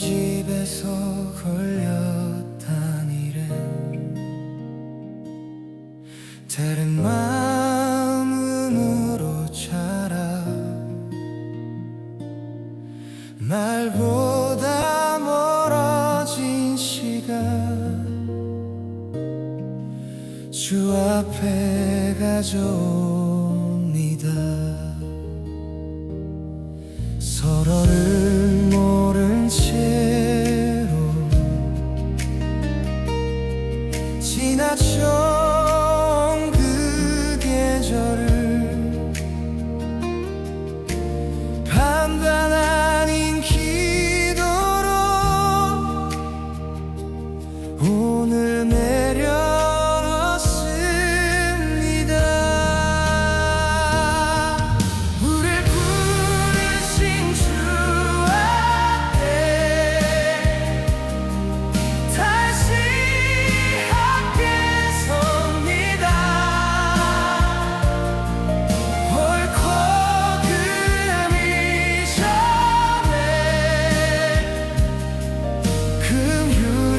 집에서 걸렸다니래. 다른 마음으로 자라. 말보다 멀어진 시간 주 앞에 가져옵니다. 서로를 모른 채로 지나쳐온 그 계절을 반반 아닌 기도로 오늘 내려놓습니다. 우릴 부르신 주 앞에 다시 함께 섭니다. 옳고 그름이 전에 긍휼을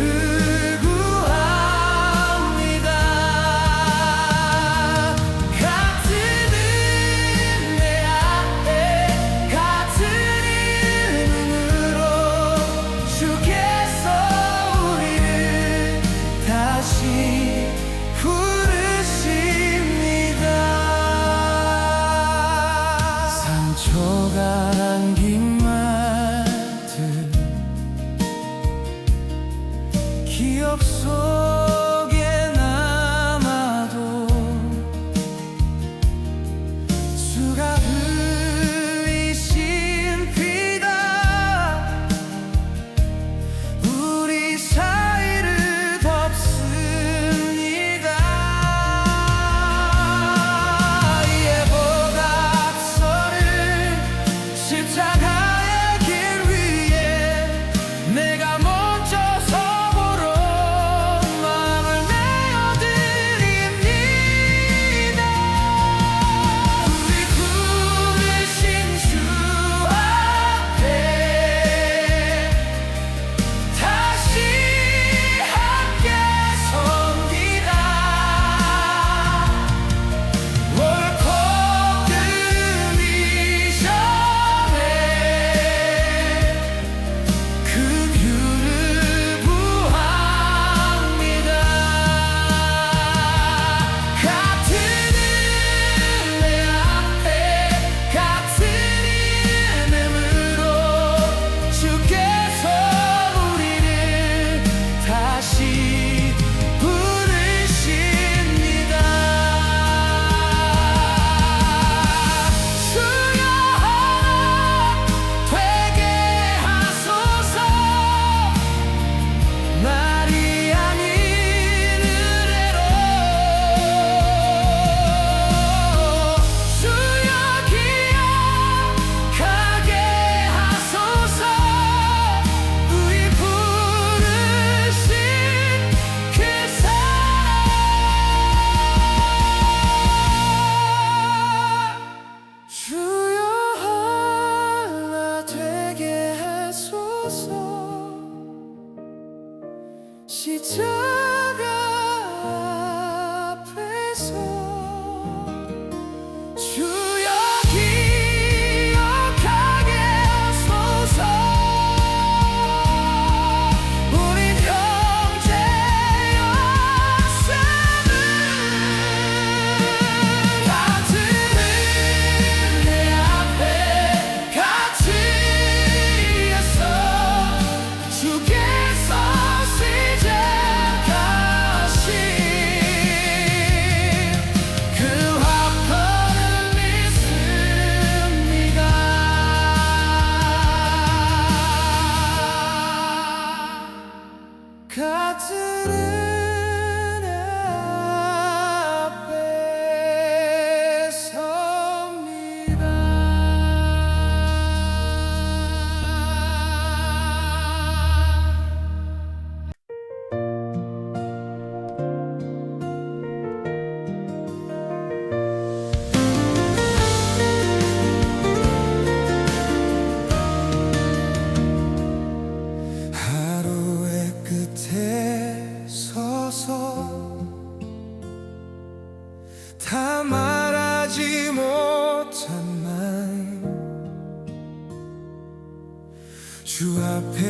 구합니다. 같은 은혜 앞에 같은 이름으로 주께서 우리를 다시 부르십니다. 상처가 남긴 말들 기억 속에 남아도 주가 흘리신 피가 우리 사이를 덮습니다. 예보다 앞서는 십자가의 길 위에 내가 먼저 서보러 마음을 내어드립니다. 우리 부르신 주 앞에 다시 함께 섭니다. 옳고 그름이 전에 긍휼을 구합니다. 같은 은혜 앞에 같은 이름으로 주께서 우리를 다시 부르십니다. 주여 되게 하소서. 말이 아닌 은혜로 주여 기억하게 하소서. 우리 부르신 그 사랑 주여 하나 되게 하소서. 십자가 앞에서 주여 기억하게 하소서. 우리 형제였음을 같은 은혜 앞에 같이 예서 주께서 시작하신 그 화평을 믿습니다. 같은 은혜 앞에 섭니다.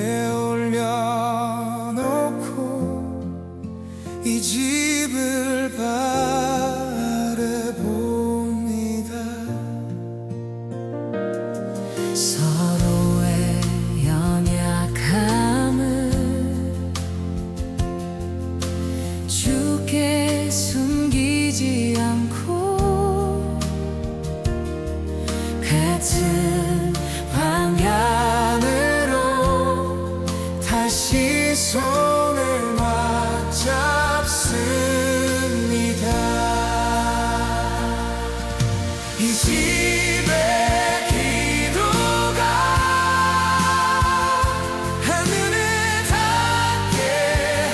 위에 올려놓고 이 집을 바라봅니다. 서로의 연약함을 주께 숨기지 않고 같은 방향으로 다시 손을 맞잡습니다. 이 집의 기도가 하늘에 닿게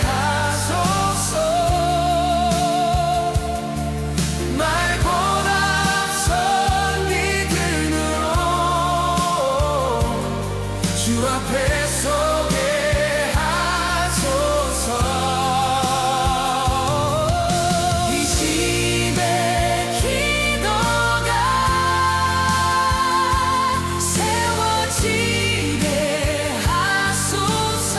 하소서. 말보다 앞선 믿음으로 주 앞에 서게 하소서. 이 집의 기도가 세워지게 하소서.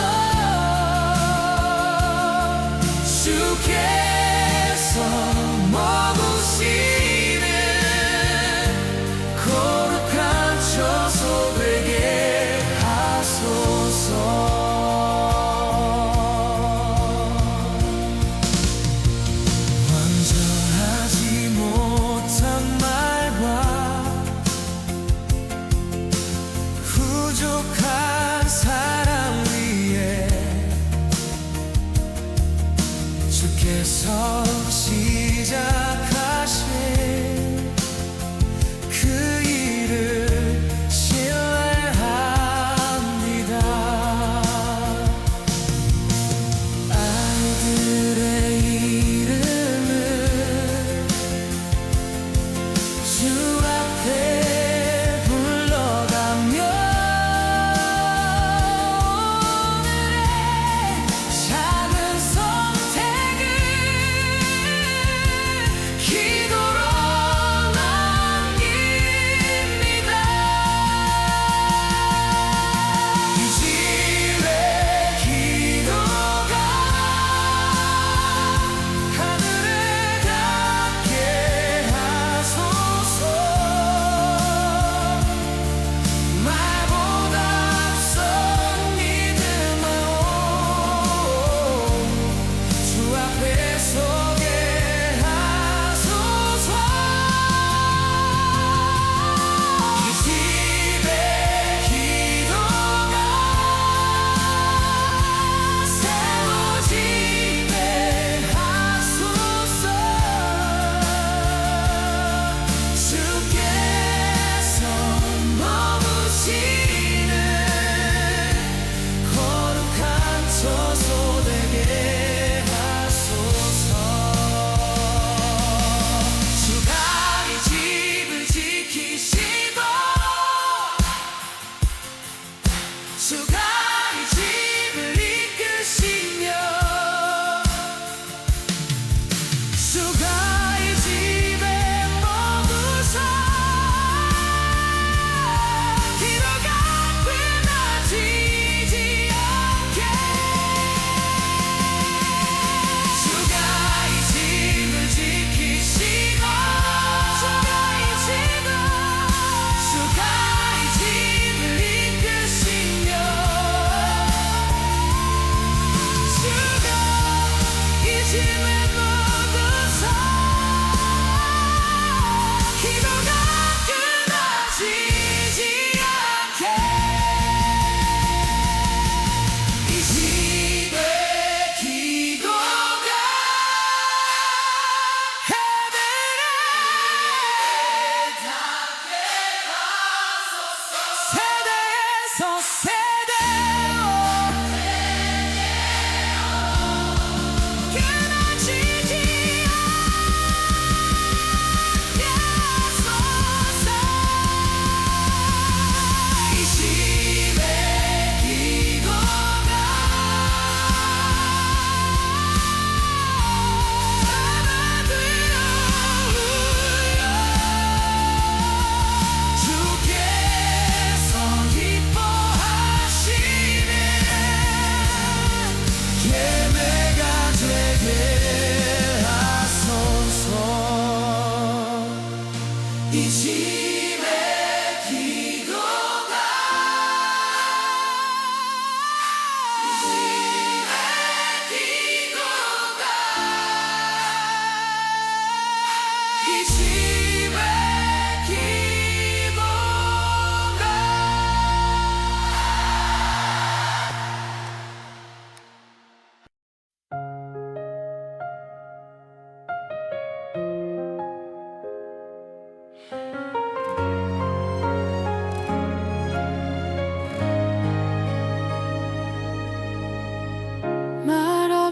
주께서 머무시는 거룩한 처소 되게 하소서. 완전하지 못한 말과 부족한 사랑 위에 주께서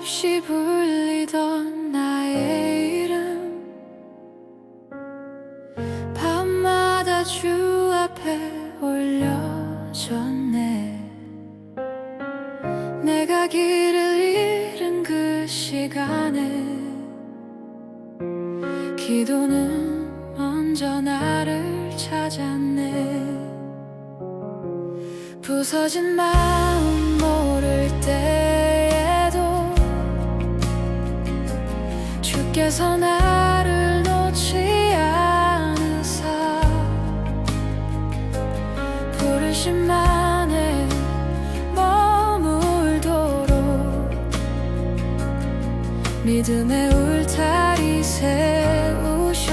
없이 불리던 나의 이름 밤마다 주 앞에 올려졌네. 내가 길을 잃은 그 시간에 기도는 먼저 나를 찾았네. 부서진 마음 모를 때에도 주께서 나를 놓지 않으사 부르심만에 머물도록 믿음의 울타리 세우셨네.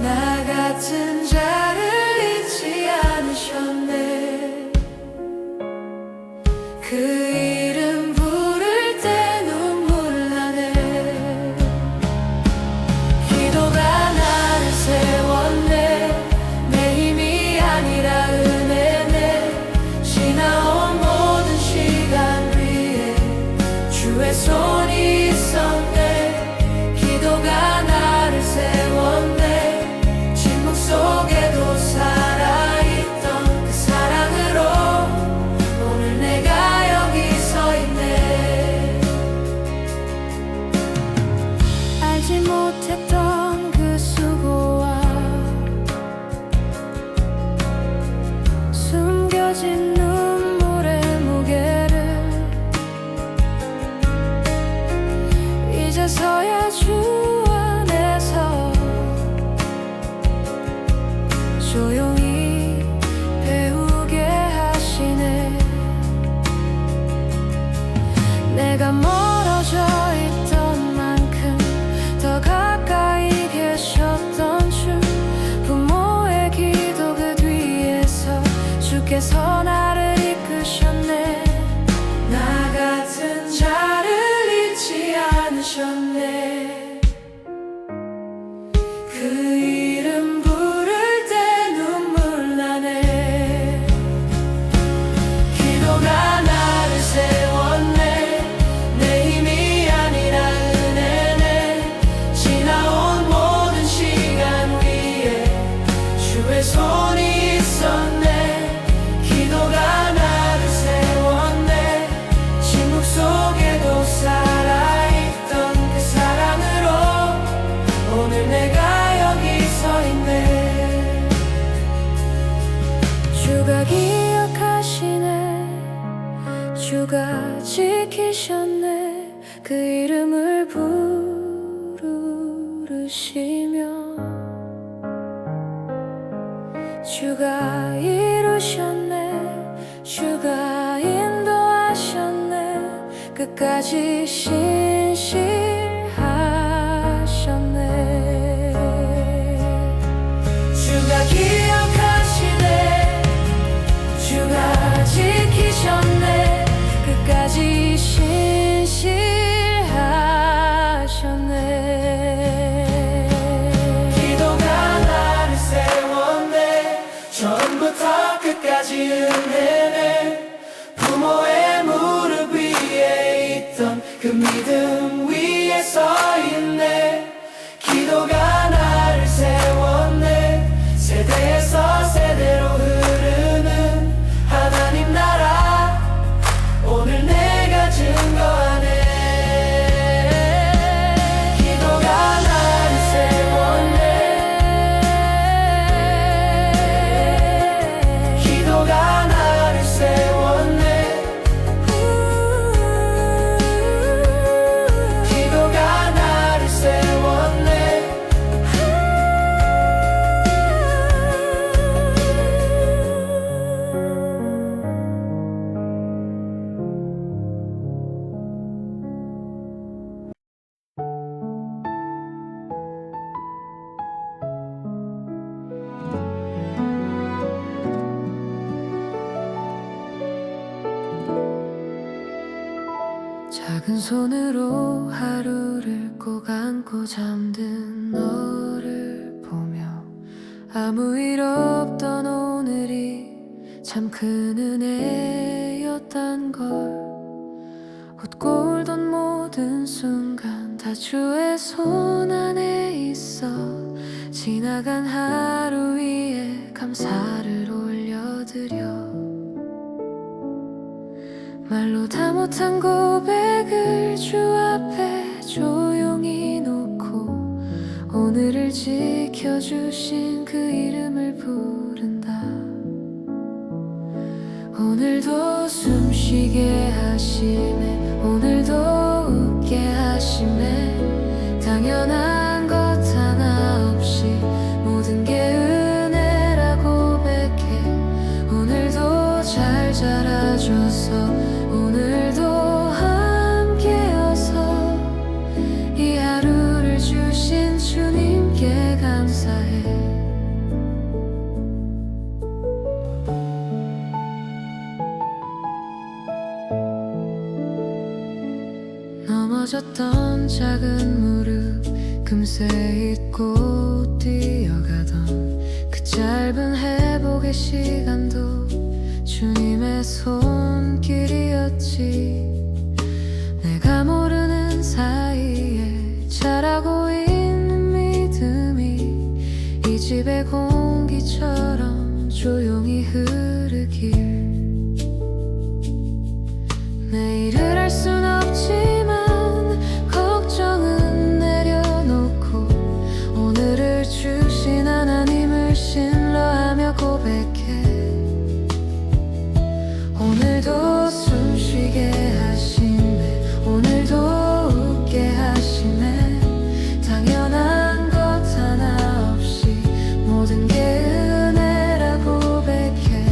나 같은 자를 잊지 않으셨네. 그 이름 부를 때 눈물 나네. 기도가 나를 세웠네. 내 힘이 아니라 은혜네. 지나온 모든 시간 위에 주의 손이 있었네. 기도가 나를 세웠네. 침묵 속에도 살아있던 그 사랑으로 오늘 내가 여기 서 있네. 알지 못했던 그 수고와 숨겨진 눈물의 무게를 이제서야 주 안에서 조용히 배우게 하시네. 내가 멀어져 있던 만큼 더 가까이 계셨던 주. 부모의 기도 그 뒤에서 주께서 나를 이끄셨네. 나 같은 자를 잊지 않으셨네. 그 이름 부를 때 눈물 나네. 기도가 나를 세웠네. 내 힘이 아니라 은혜네. 지나온 모든 시간 위에 주의 손이 있었네. 기도가 나를 세웠네. 침묵 속에도 살아있던 그 사랑으로 오늘 내가 여기 서 있네. 주가 기억하시네. 주가 지키셨네. 그 이름을 부르시며 주가 이루셨네. 주가 인도하셨네. 끝까지 신실하셨네. 주가 기억하시네. 주가 지키셨네. 끝까지 신실하셨네. 기도가 나를 세웠네. 처음부터 끝까지 은혜네. 부모의 무릎 위에 있던 그 믿음 위에 서 있네. 기도가 나를 세웠네. 세대에서 세대로 흐르는 하나님 나라 오늘 내가 증거하네. 기도가 나를 세웠네. 기도가 나를 세웠네. 기도가 나를 세웠네. 작은 손으로 하루를 꼭 안고 잠든 너를 보며 아무 일 없던 오늘이 참 큰 은혜였단 걸. 웃고 울던 모든 순간 다 주의 손 안에 있어. 지나간 하루 위에 감사를 올려드려. 말로 다 못한 고백을 주 앞에 조용히 놓고 오늘을 지켜주신 그 이름을 부른다. 오늘도 숨쉬게 하심에, 오늘도 웃게 하심에, 당연한 것 하나 없이 모든 게 은혜라 고백해. 오늘도 잘 자라줘서, 오늘도 함께여서, 이 하루를 주신 주님께 감사해. 넘어졌던 작은 무릎 금세 잊고 뛰어가던 그 짧은 회복의 시간도 주님의 손길이었지. 내가 모르는 사이에 자라고 있는 믿음이 이 집의 공기처럼 조용히 흐르길. 내일을 알 순 없지만 걱정은 내려놓고 오늘을 주신 하나님을 신뢰하며 고백해. 오늘도 숨쉬게 하심에, 오늘도 웃게 하심에, 당연한 것 하나 없이 모든 게 은혜라 고백해.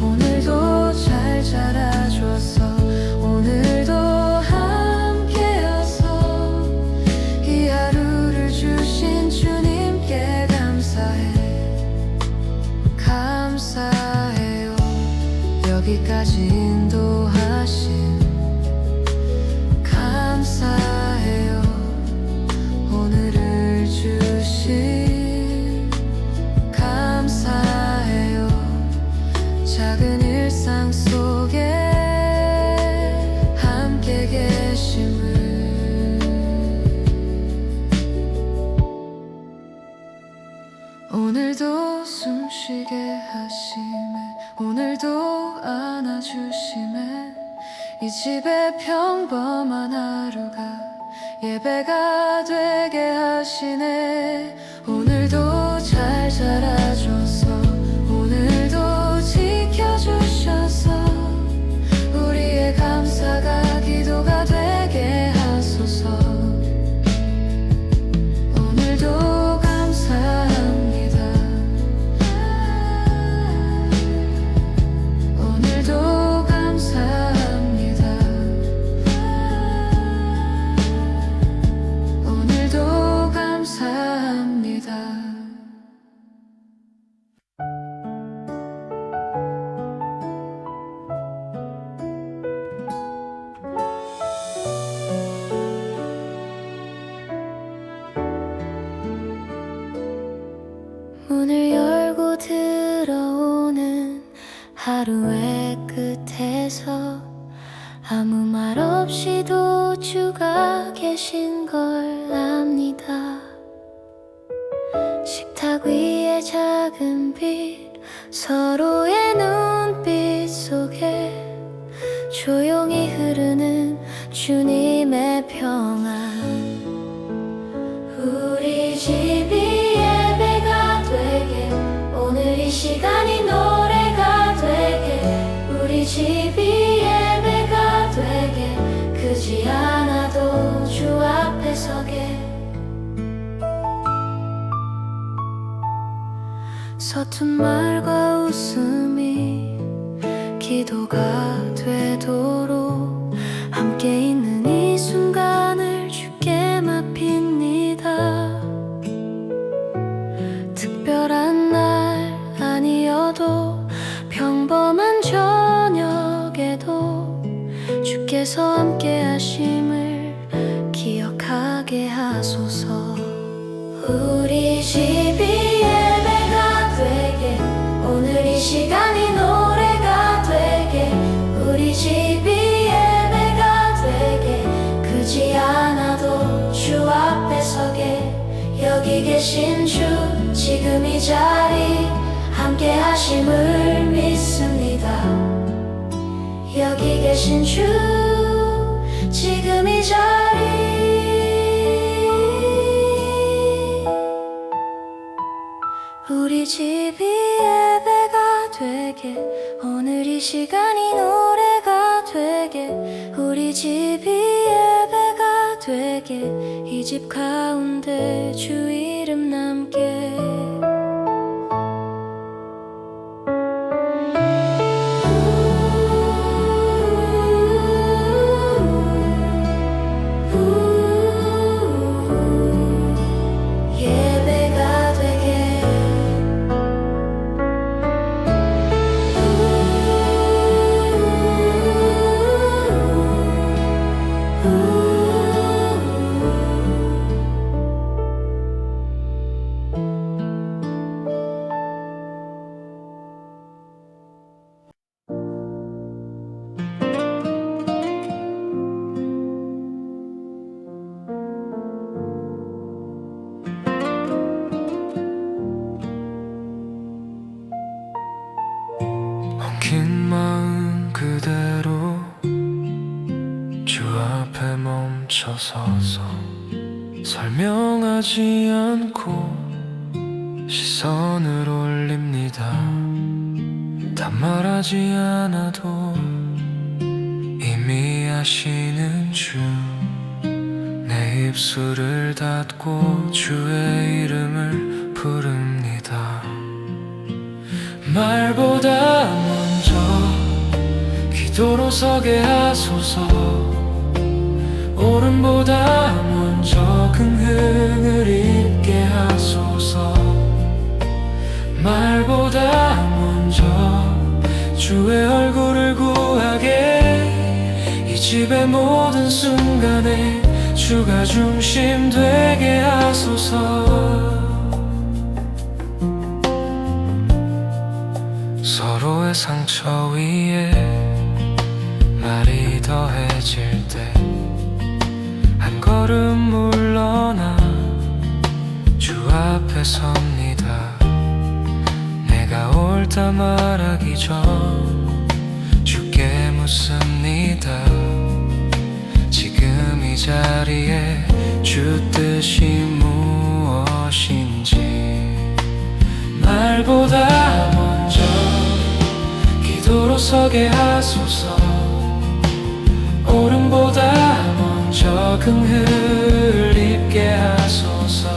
오늘도 잘 자라줘서, 오늘도 함께여서, 이 하루를 주신 주님께 감사해. 감사해요. 여기까지 인도하심 감사해요. 오늘을 주신 감사해요. 작은 일상 속에 함께 계심을. 오늘도 숨쉬게 하심에, 오늘도 안아주심에, 이 집의 평범한 하루가 예배가 되게 하시네. 오늘도 잘 자라줘서, 오늘도 지켜주셔서, 우리의 감사가 기도가 되게 하소서. 오늘도 감사합니다. 오늘도 감사합니다. 오늘도 감사합니다. 문을 열고 들어오는 하루의 끝에서 아무 말 없이도 주가 계신 걸 압니다. 식탁 위에 작은 빛, 서로의 눈빛 속에 조용히 흐르는 주님의 평안. 우리 집이 예배가 되게, 오늘 이 시간이 노래가 되게, 우리 집이 예배가 되게, 크지 않아도 주 앞에 서게. 서툰 말과 웃음이 기도가 되도록 함께 있는 이 순간을 주께 맡깁니다. 특별한 날 아니어도 평범한 저녁에도 주께서 함께 하심을 기억하게 하소서. 우리 집이 예배가 되게, 오늘 이 시간이 노래 계신 주 지금 이 자리 우리 집이 예배가 되게 오늘 이 시간이 노래가 되게 우리 집이 예배가 되게 이 집 가운데 주 이름 남게 예배가 되게 엉킨 마음 그대로 주 앞에 멈춰서서 설명하지 않고 시선을 올립니다. 다 말하지 않아도 이미 아시는 주 내 입술을 닫고 주의 이름을 부릅니다. 말보다 먼저 기도로 서게 하소서 오름보다 먼저 긍휼을 입게 하소서 말보다 먼저 주의 얼굴을 구하게 이 집의 모든 순간에 주가 중심 되게 하소서 서로의 상처 위에 말이 더해질 때 한 걸음 물러나 주 앞에 섭니다. 내가 옳다 말하기 전 주께 묻습니다. 지금 이 자리에 주 뜻이 무엇인지 말보다 먼저 기도로 서게 하소서 오름보다 먼저 긍휼 입게 하소서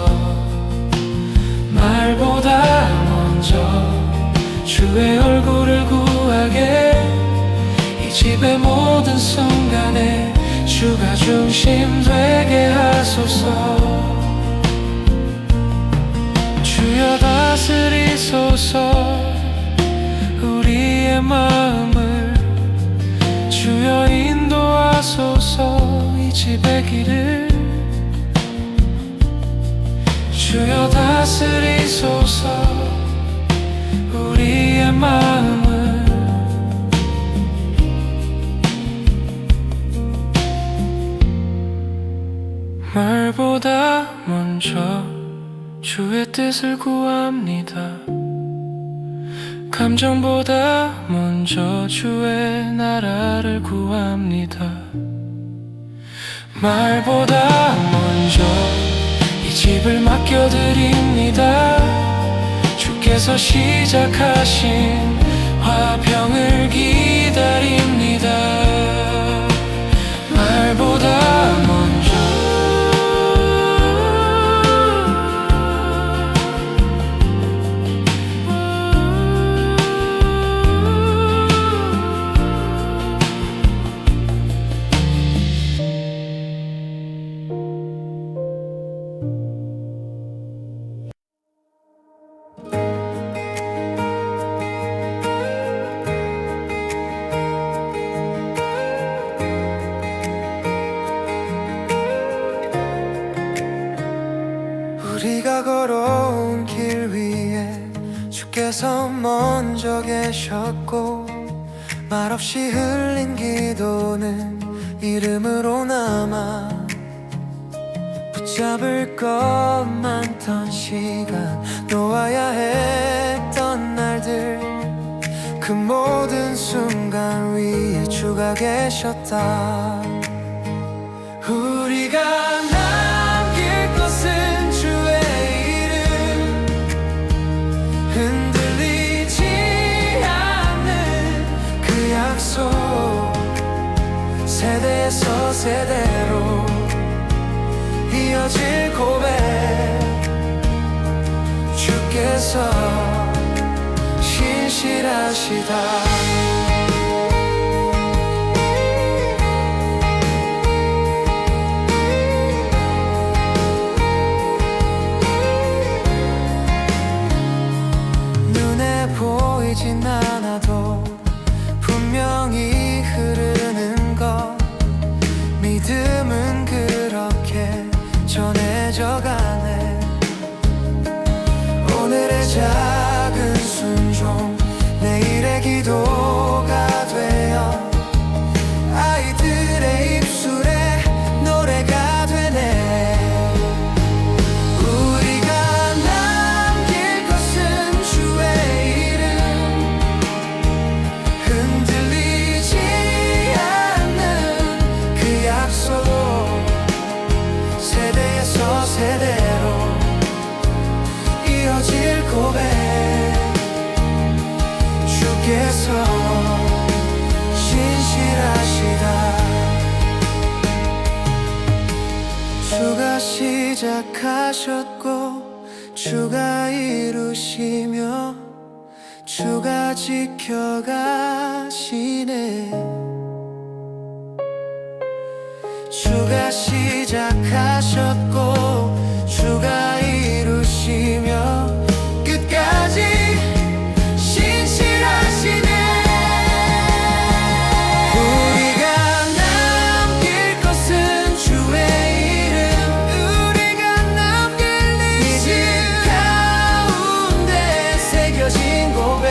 말보다 먼저 주의 얼굴을 구하게 이 집의 모든 순간에 주가 중심 되게 하소서 주여 다스리소서 우리의 마음을 주여 인도하소서 이 집의 길을 주여 다스리소서 우리의 마음을 말보다 먼저 주의 뜻을 구합니다. 감정보다 먼저 주의 나라를 구합니다. 말보다 먼저 이 집을 맡겨드립니다. 주께서 시작하신 화평을 기다립니다. 말보다 먼저 우리가 걸어온 길 위에 주께서 먼저 계셨고 말없이 흘린 기도는 이름으로 남아 붙잡을 것 많던 시간 놓아야 했던 날들 그 모든 순간 위에 주가 계셨다. 우리가 남길 것은 주의 이름, 흔들리지 않는 그 약속, 세대에서 세대로 이어질 고백, 주께서 신실하시다. 보이진 않아도 분명히 흐르는 것, 믿음은 그렇게 전해져 가네. 오늘의 작은 순종 내일의 기도가 되어 아이들의 입술에 노래가 되네. 세대로 이어질 고백, 주께서 신실하시다. 주가 시작하셨고 주가 이루시며 주가 지켜가시네. 주가 시작하셨고 주가 이루시며 끝까지 신실하시네. 우리가 남길 것은 주의 이름, 우리가 남길 이 집 가운데 새겨진 고백,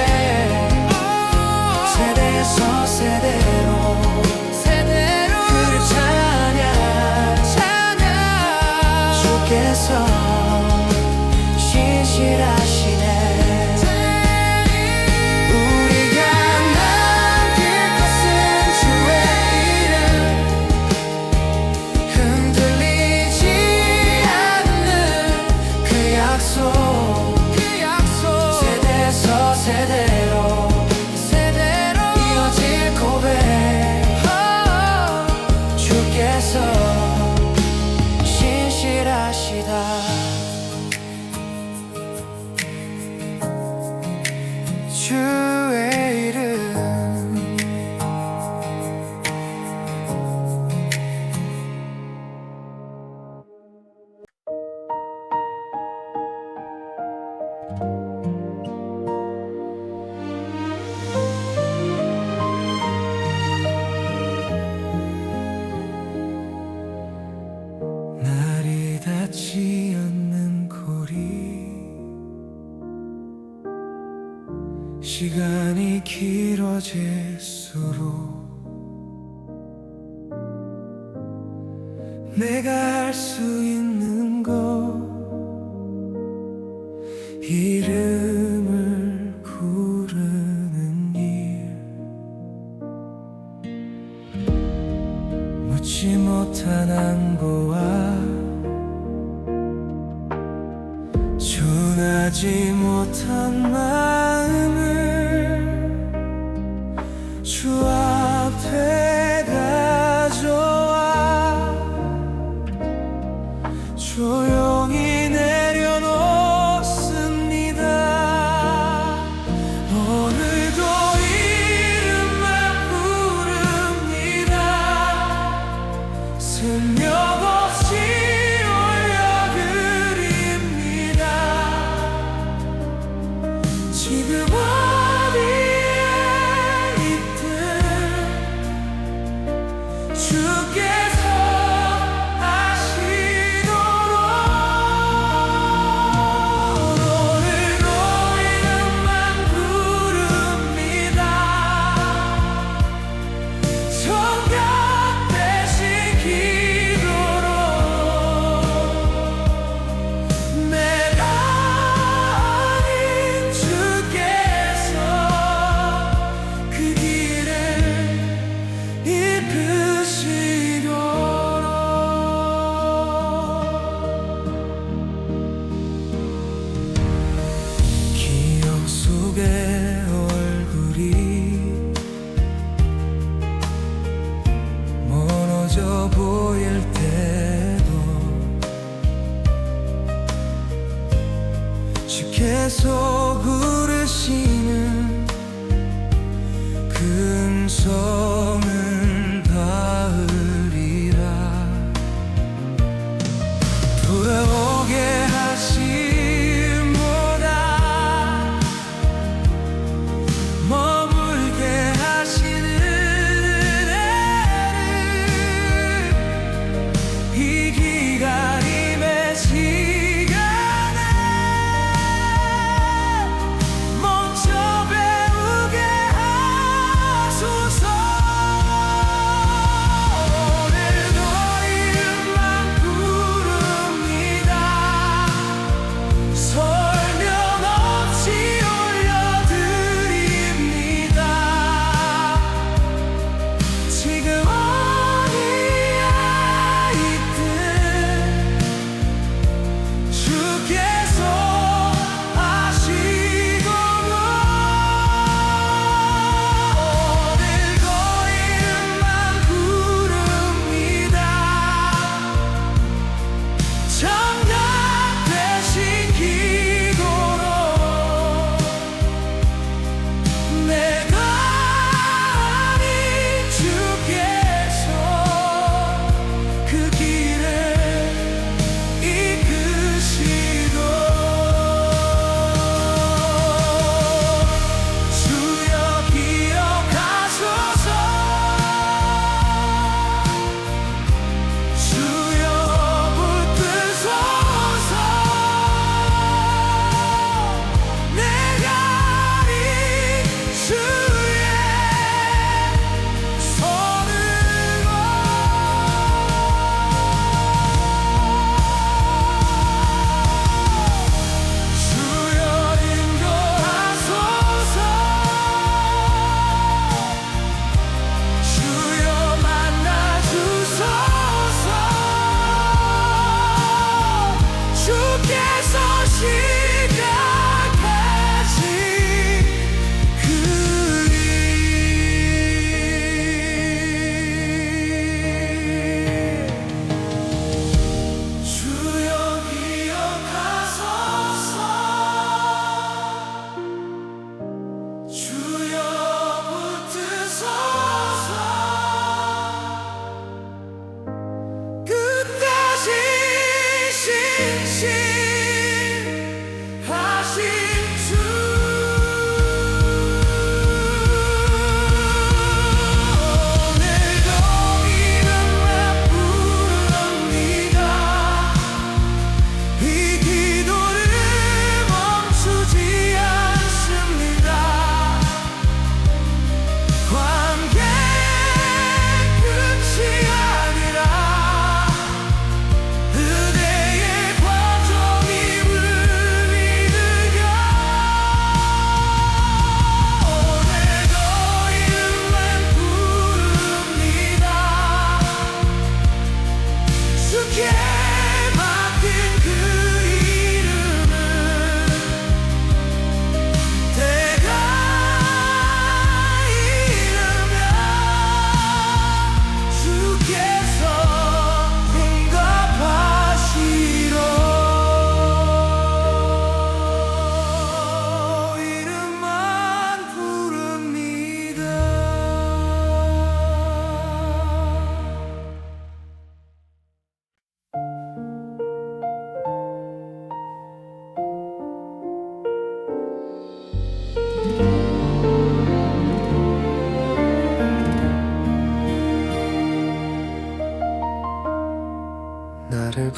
세대에서 세대로 주께서 신실하시네. 우리가 남길 것은 주의 이름, 흔들리지 않는 그 약속, 세대에서 세대로 이어질 고백, 주께서 신실하시다. 주의 이름, 날이 닿지 않는 고리, 시간이 길어질수록 내가 할 수 있는 것, 이름을 부르는 일, 묻지 못한 안고와 전하지 못한 마음을 주 앞에 가져와 조용히 내려놓습니다. 오늘도 이름만 부릅니다. 생명 없이 올려드립니다. 지금 어디에 있든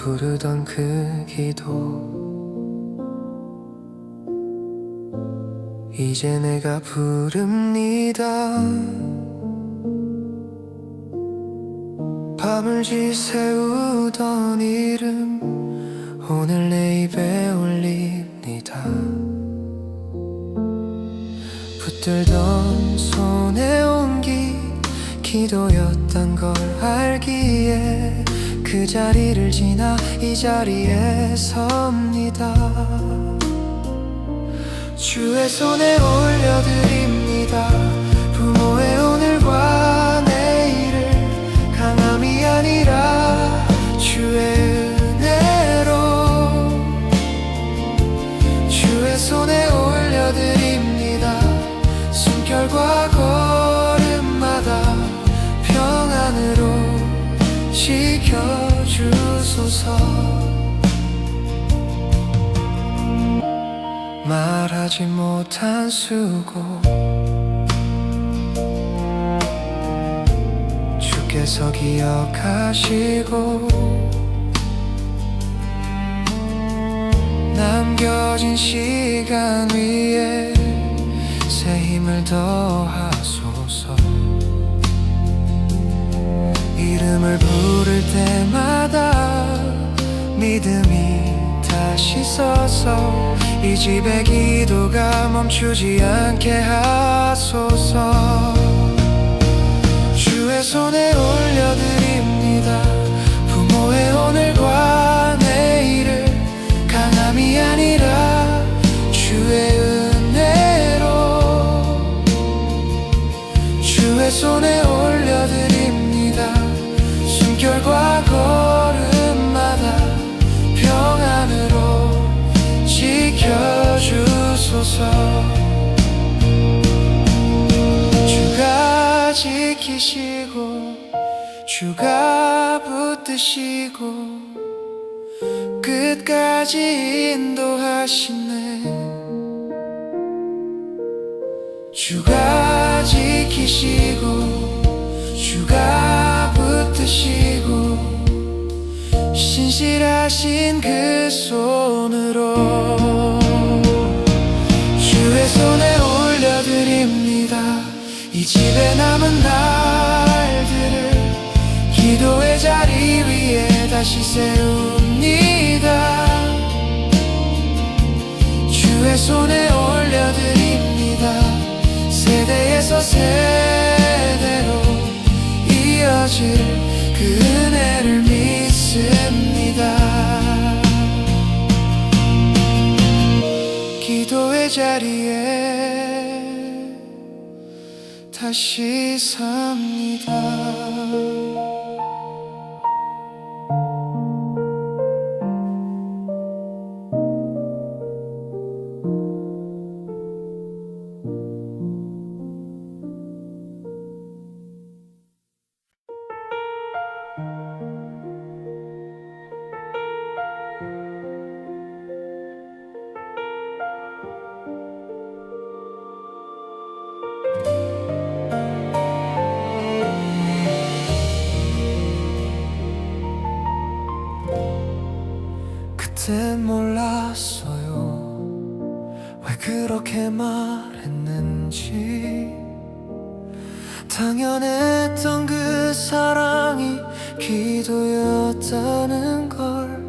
부르던 그 기도 이제 내가 부릅니다. 밤을 지새우던 이름 오늘 내 입에 올립니다. 붙들던 손의 온기 기도였던 걸 알기에 그 자리를 지나 이 자리에 섭니다. 주의 손에 올려드립니다. 부모의 오늘과 내일을 강함이 아니라 주의 은혜로 주의 손에 올려드립니다. 숨결과 걸음마다 평안으로 지켜주소서. 말하지 못한 수고 주께서 기억하시고 남겨진 시간 위에 새 힘을 더하소서. 이름을 부를 때마다 믿음이 다시 서서 이 집의 기도가 멈추지 않게 하소서. 주의 손에 올려드립니다. 부모의 오늘과 내일을 강함이 아니라 주의 은혜로 주의 손에 올려드립니다. 숨결과 걸음마다 평안으로 지켜주소서. 주가 지키시고 주가 붙드시고 끝까지 인도하시네. 주가 지키시고 주가 붙드시고 신실하신 그 손으로 주의 손에 올려드립니다. 이 집에 남은 날들을 기도의 자리 위에 다시 세웁니다. 주의 손에 올려드립니다. 세대에서 세대로 이어질 그 은혜를 믿습니다. 기도의 자리에 다시 섭니다. 그땐 몰랐어요 왜 그렇게 말했는지. 당연했던 그 사랑이 기도였다는 걸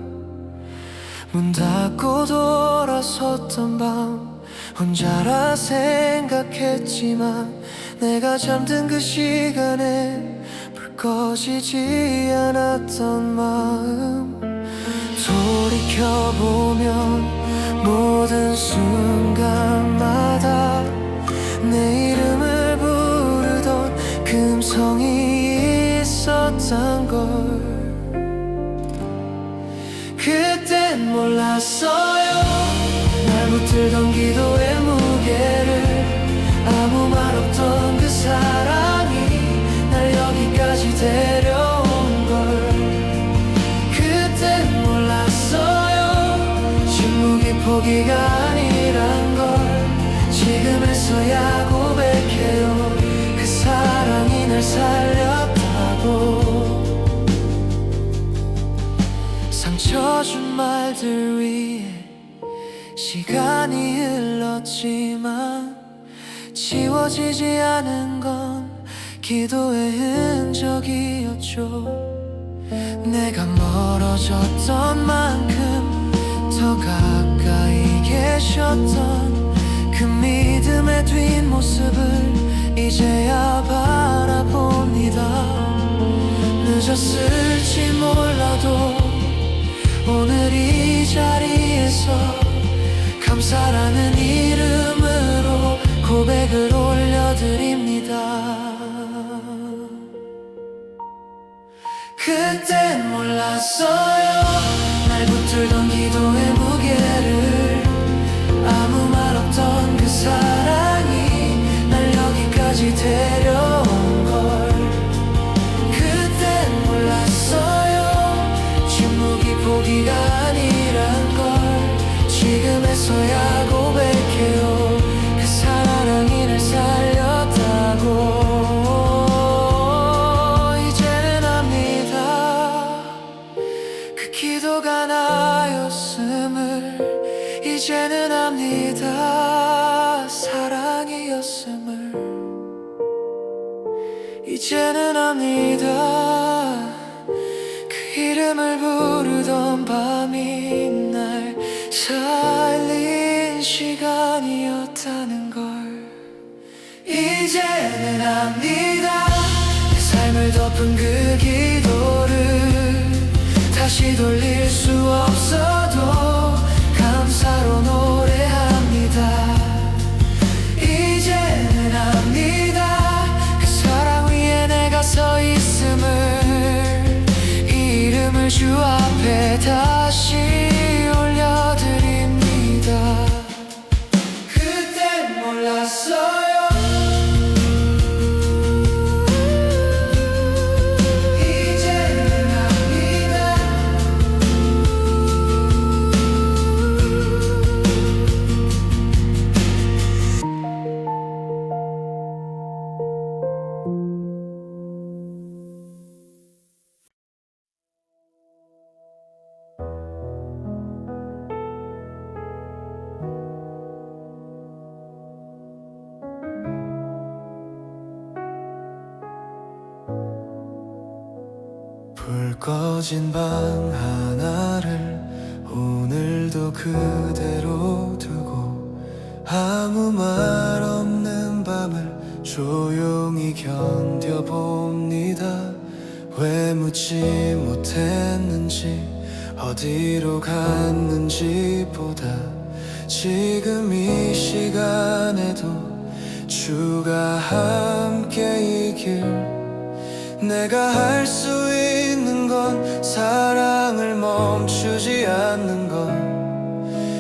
문 닫고 돌아섰던 밤 혼자라 생각했지만 내가 잠든 그 시간에 불 꺼지지 않았던 마음 돌이켜보면 모든 순간마다 내 이름을 부르던 금성이 있었던 걸 그땐 몰랐어요. 날 붙들던 기도의 무게를 아무 말 없던 그 사랑이 날 여기까지 데려온 걸 그땐 몰랐어요. 침묵이 포기가 아니란 걸 지금에서야 고백해요. 그 사랑이 날 살렸다고. 상처 들려준 말들 위해 시간이 흘렀지만 지워지지 않은 건 기도의 흔적이었죠. 내가 멀어졌던 만큼 더 가까이 계셨던 그 믿음의 뒷모습을 이제야 바라봅니다. 늦었을지 몰라도 오늘 이 자리에서 감사라는 이름으로 고백을 올려드립니다. 그땐 몰랐어요, 날 붙들던 기도의 무게를. 아무 말 없던 그 사랑이 날 여기까지 데려온 걸. 그땐 몰랐어요, 침묵이 포기가 아니란 걸. 지금에서야 고백해요, 그 사랑이 날 살렸다고. 기도가 나였음을 이제는 압니다. 사랑이었음을 이제는 압니다. 그 이름을 부르던 밤이 날 살린 시간이었다는 걸 이제는 압니다. 내 삶을 덮은 그 기도를 다시 돌릴 수 없어도 감사로 노래합니다. 이제는 압니다. 그 사랑 위에 내가 서 있음을, 이 이름을 주 앞에 다시 올려드립니다. 그땐 몰랐어요, 불 꺼진 방 하나를 오늘도 그대로 두고 아무 말 없는 밤을 조용히 견뎌봅니다. 왜 묻지 못했는지 어디로 갔는지보다 지금 이 시간에도 주가 함께이길. 내가 할 수 있는 건 사랑을 멈추지 않는 것,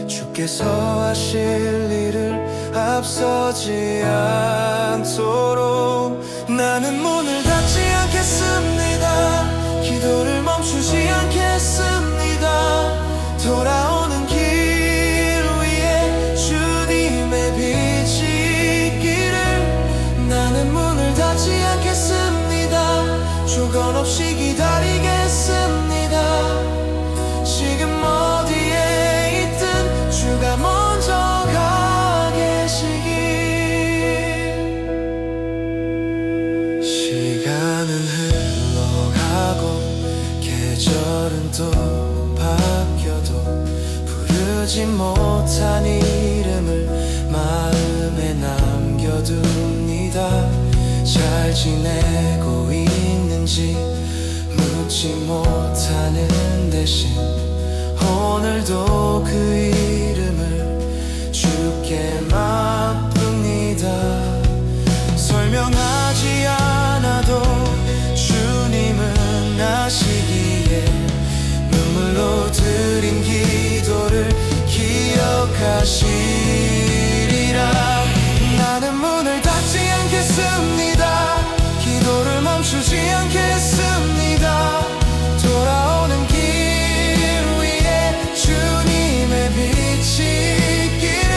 주께서 하실 일을 앞서지 않도록 나는 문을 닫지 않겠습니다. 기도를 멈추지 않겠습니다. 돌아오는 길 위에 주님의 빛이 있기를. 나는 문을 닫지 않겠습니다. 조건 없이 기다리겠습니다. 지금 어디에 있든 주가 먼저 가 계시길. 시간은 흘러가고 계절은 또 바뀌어도 부르지 못한 이름을 마음에 남겨둡니다. 잘 지내고 있는지 묻지 못하는 대신 오늘도 그 이름을 주께 맛봅니다. 설명하지 않아도 주님은 아시기에 눈물로 드린 기도를 기억하시리라. 나는 문을 닫지 않겠습니다. 기도를 멈추지 않겠습니다. 돌아오는 길 위에 주님의 빛이 있기를.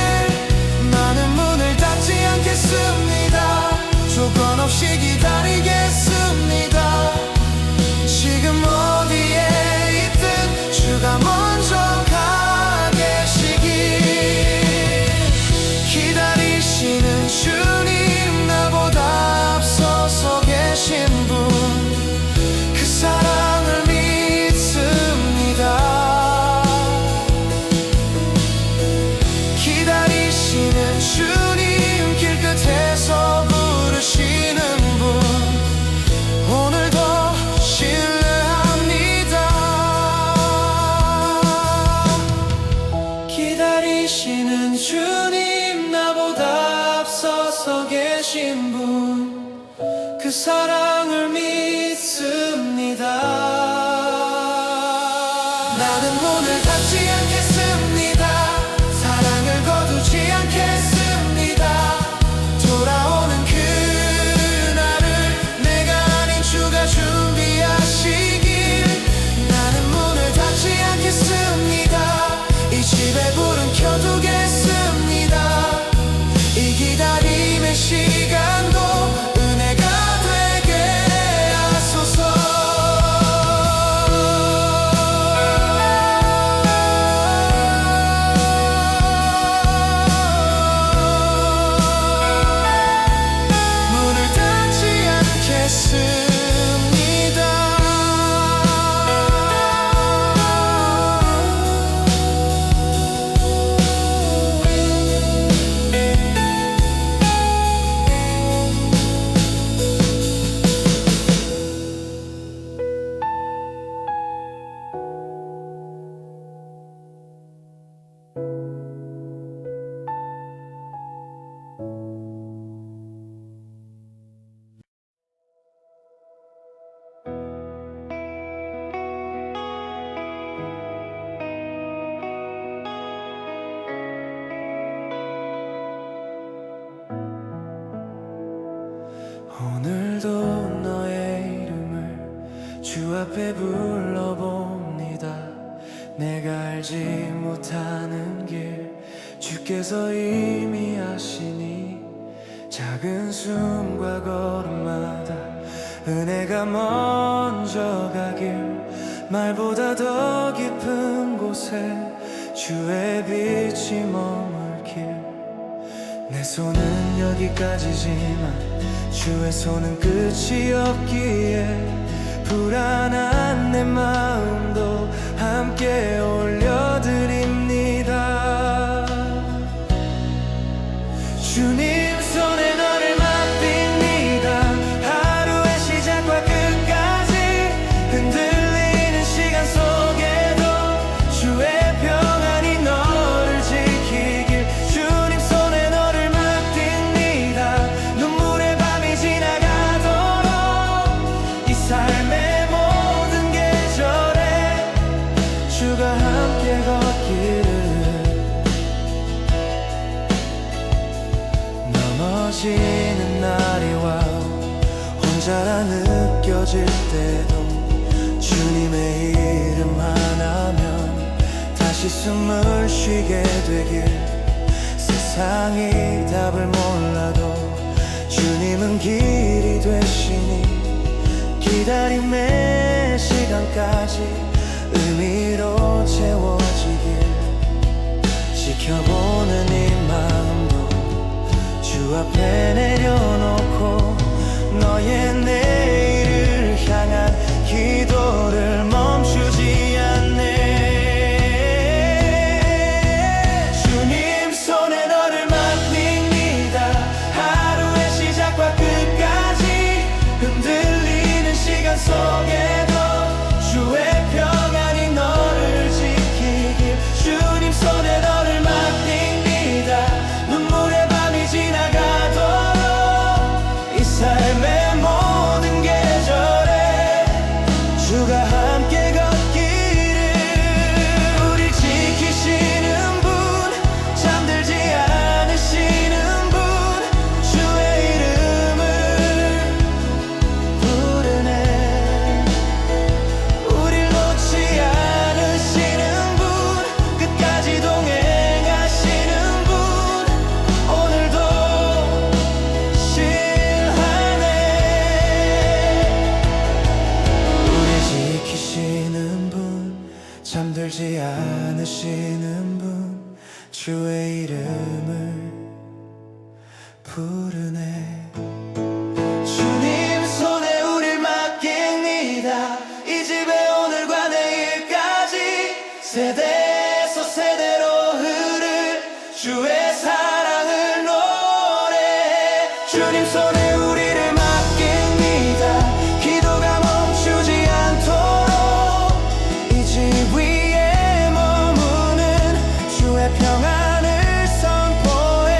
사랑을 믿습니다. 나는 문을 닫지 않겠습니다. 사랑을 거두지 않겠습니다. 돌아오는 그날을 내가 아닌 주가 준비하시길. 나는 문을 닫지 않겠습니다. 이 집에 불은 켜두겠습니다. 이 기다림의 시간도 은혜가 되게 하소서. 문을 닫지 않겠습니다. 오늘도 너의 이름을 주 앞에 불러봅니다. 내가 알지 못하는 길 주께서 이미 아시니 작은 숨과 걸음마다 은혜가 먼저 가길. 말보다 더 깊은 곳에 주의 빛이 머물길. 내 손은 여기까지지만 주의 손은 끝이 없기에 불안한 내 마음도 함께 올려드립니다. 주님 손에 너를 맡깁니다. 하루의 시작과 끝까지 흔들리는 시간 속에도 주의 평안이 너를 지키길. 주님 손에 너를 맡깁니다. 눈물의 밤이 지나가도록 이 삶의 모든 계절에 주가 함께 걷기를. 넘어지는 날이 와 혼자라 느껴질 때도 주님의 이름 하나면 다시 숨을 쉬게 되길. 세상이 답을 몰라도 주님은 길이 되시니 기다림의 시간까지 의미로 채워지길. 지켜보는 이 마음도 주 앞에 내려놓고 너의 내일을 향한 기도를 멈추지 않네. 주님 손에 너를 맡깁니다. 하루의 시작과 끝까지 흔들리는 시간 속에도 주의 평안이 너를 지키길. 주님 손에 너를 맡깁니다. 눈물의 밤이 지나가도록 이 삶의 모든 계절에 주가 함께 걷기를. 우릴 지키시는 분, 잠들지 않으시는 분, 주의 이름을 부르네. 우릴 놓지 않으시는 분, 끝까지 동행하시는 분, 오늘도 실하네. 우리 지키시는 분, 잠들지 않으시는 분, 주의 이름을 부르네. 주님 손에 우릴 맡깁니다. 이 집에 오늘과 내일까지 세대에서 세대로 흐를 주의 사랑을 노래해. 주님 손에 우리를 맡깁니다. 기도가 멈추지 않도록 이 집 위에 머무는 주의 평안을 선포해.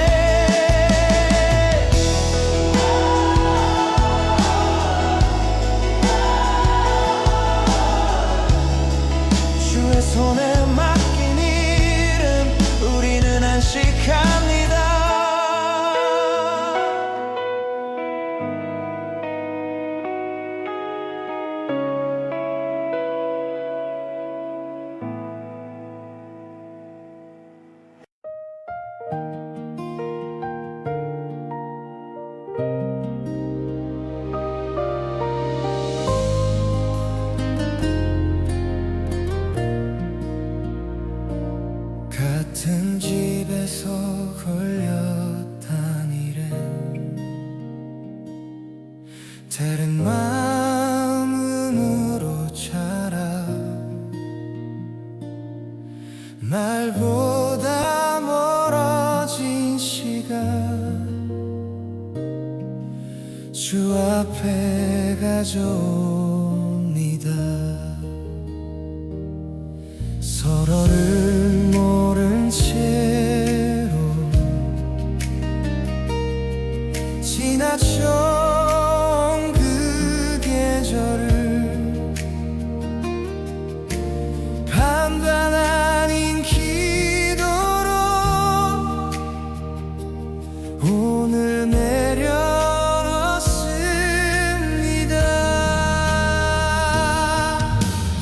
마음으로 자라 날보다 멀어진 시간 주 앞에 가져옵니다. 서로를 모른 채로 지나쳐온 그 계절을 판단 아닌 기도로 오늘 내려놓습니다.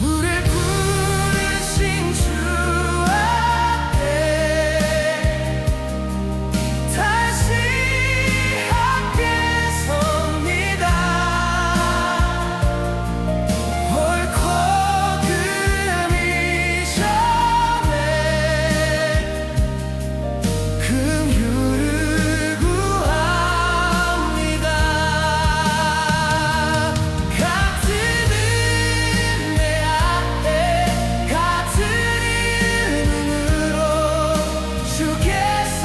우릴 부르신 주 앞에 다시 함께 섭니다. 옳고 그름이 전에 긍휼을 구합니다. 같은 은혜 앞에 같은 이름으로 주께서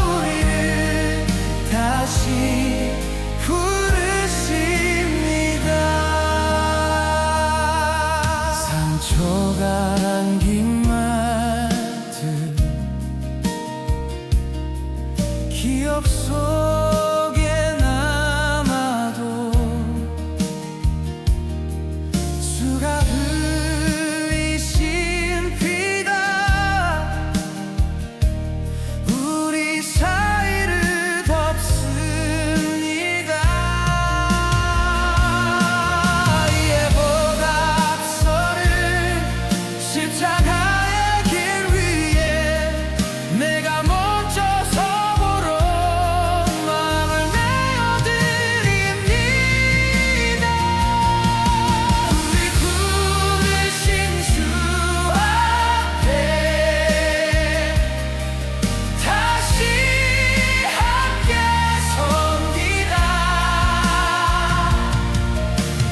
우리를 다시 부르십니다. 상처가 남긴 말들 기억 속에 남아도 주가 흘리신 피가 우리 사이를 덮습니다. 예보다 앞서는 십자가의 길 위에 내가 먼저 서보러 마음을 내어드립니다. 우리 부르신 주 앞에 다시 함께 섭니다.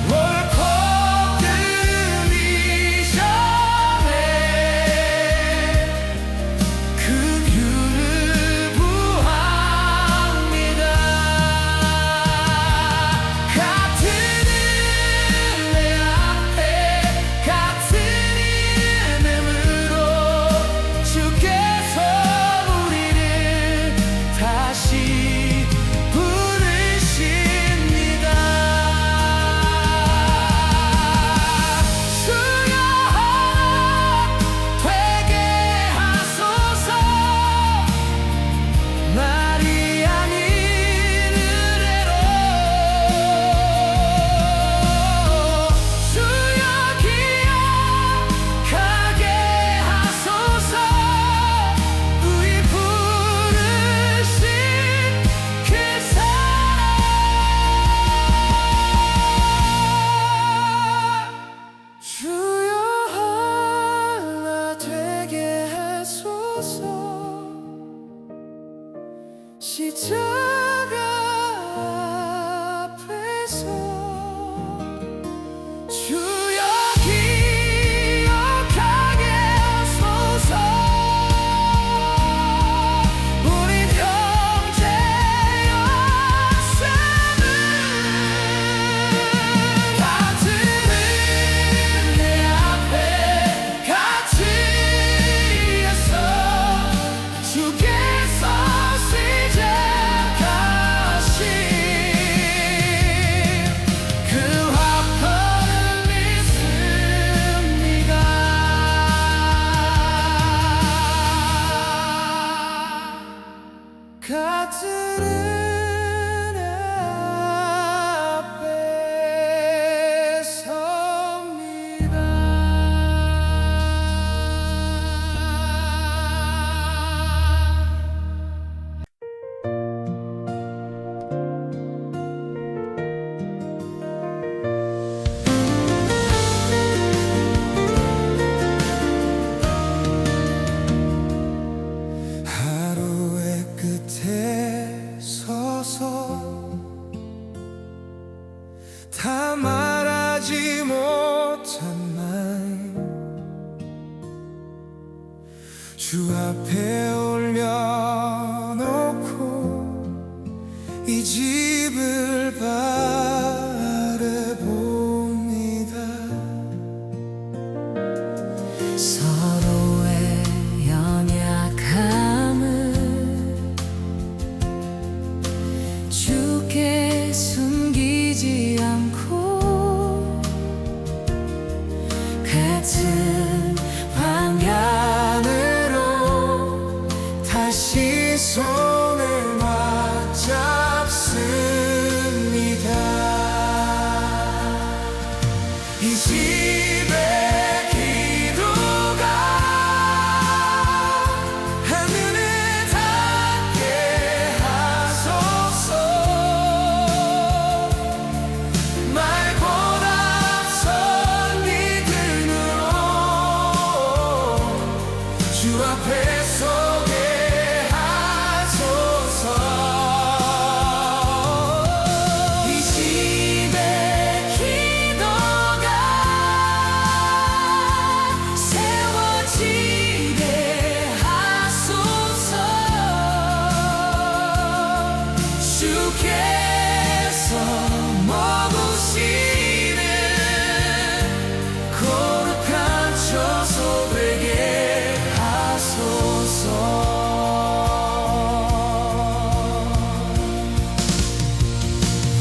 옳고 그름이 전에 긍휼을 구합니다. 같은 은혜 앞에 같은 이름으로 주께서 우리를 다시 부르십니다. 주여 되게 하소서. 말이 아닌 은혜로 주여 기억하게 하소서. 우리 부르신 그 사랑 주여 하나 되게 하소서. 십자가 앞에서 주여 기억하게 하소서. 우리 형제 역사는 같은 은혜 앞에 같은 이어서 주께서 쓰자 나 말하지 못한 말 주 앞에 올려놓고 이 집을 바라봅니다. 서로의 연약함을 주께 숨기지 않고 같은 방향으로 다시 손을 맞잡습니다. 이 집의 기도가 하늘에 닿게 하소서. 말보다 앞선 믿음으로 주 앞에 서게 하소서. 이 집의 기도가 세워지게 하소서. 주께서 머무시는 거룩한 처소 되게 하소서.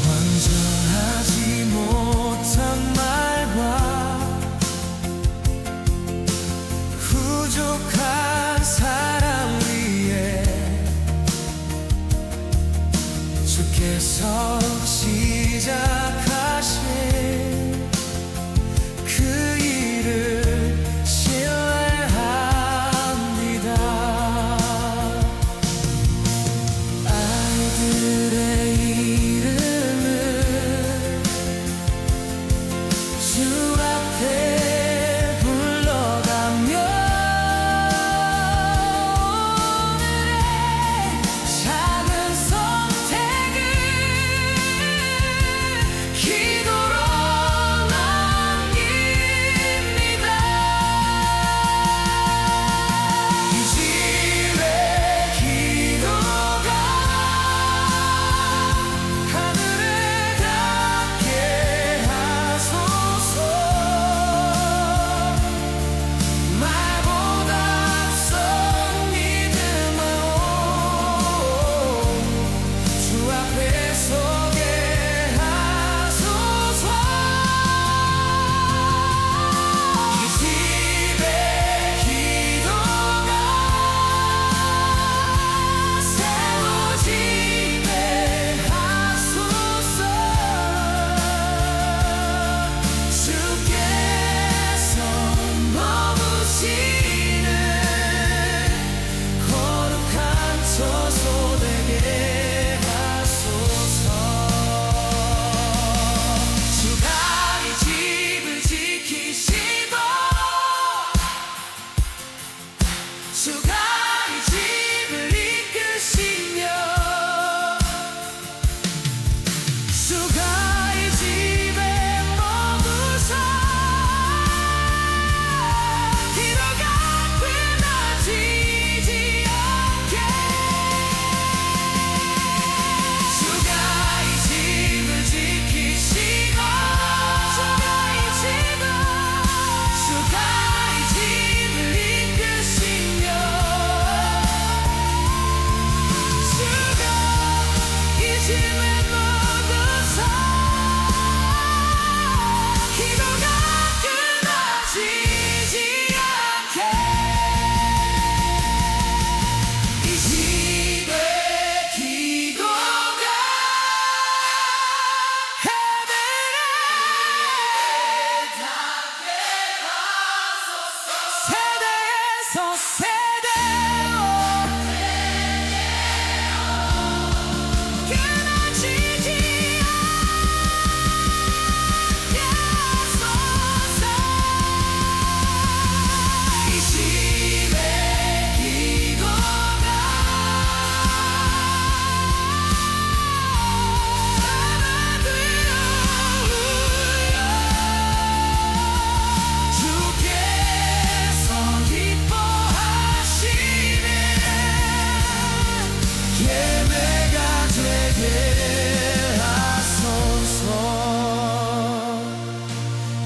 완전하지 못한 말과 부족한 사랑 위에 주께서 시작하신 그 일을 신뢰합니다. 아이들의 이름을 주 앞에 불러가며 오늘의 작은 선택을 기도로 남깁니다. 이 집의 기도가 하늘에 닿게 하소서.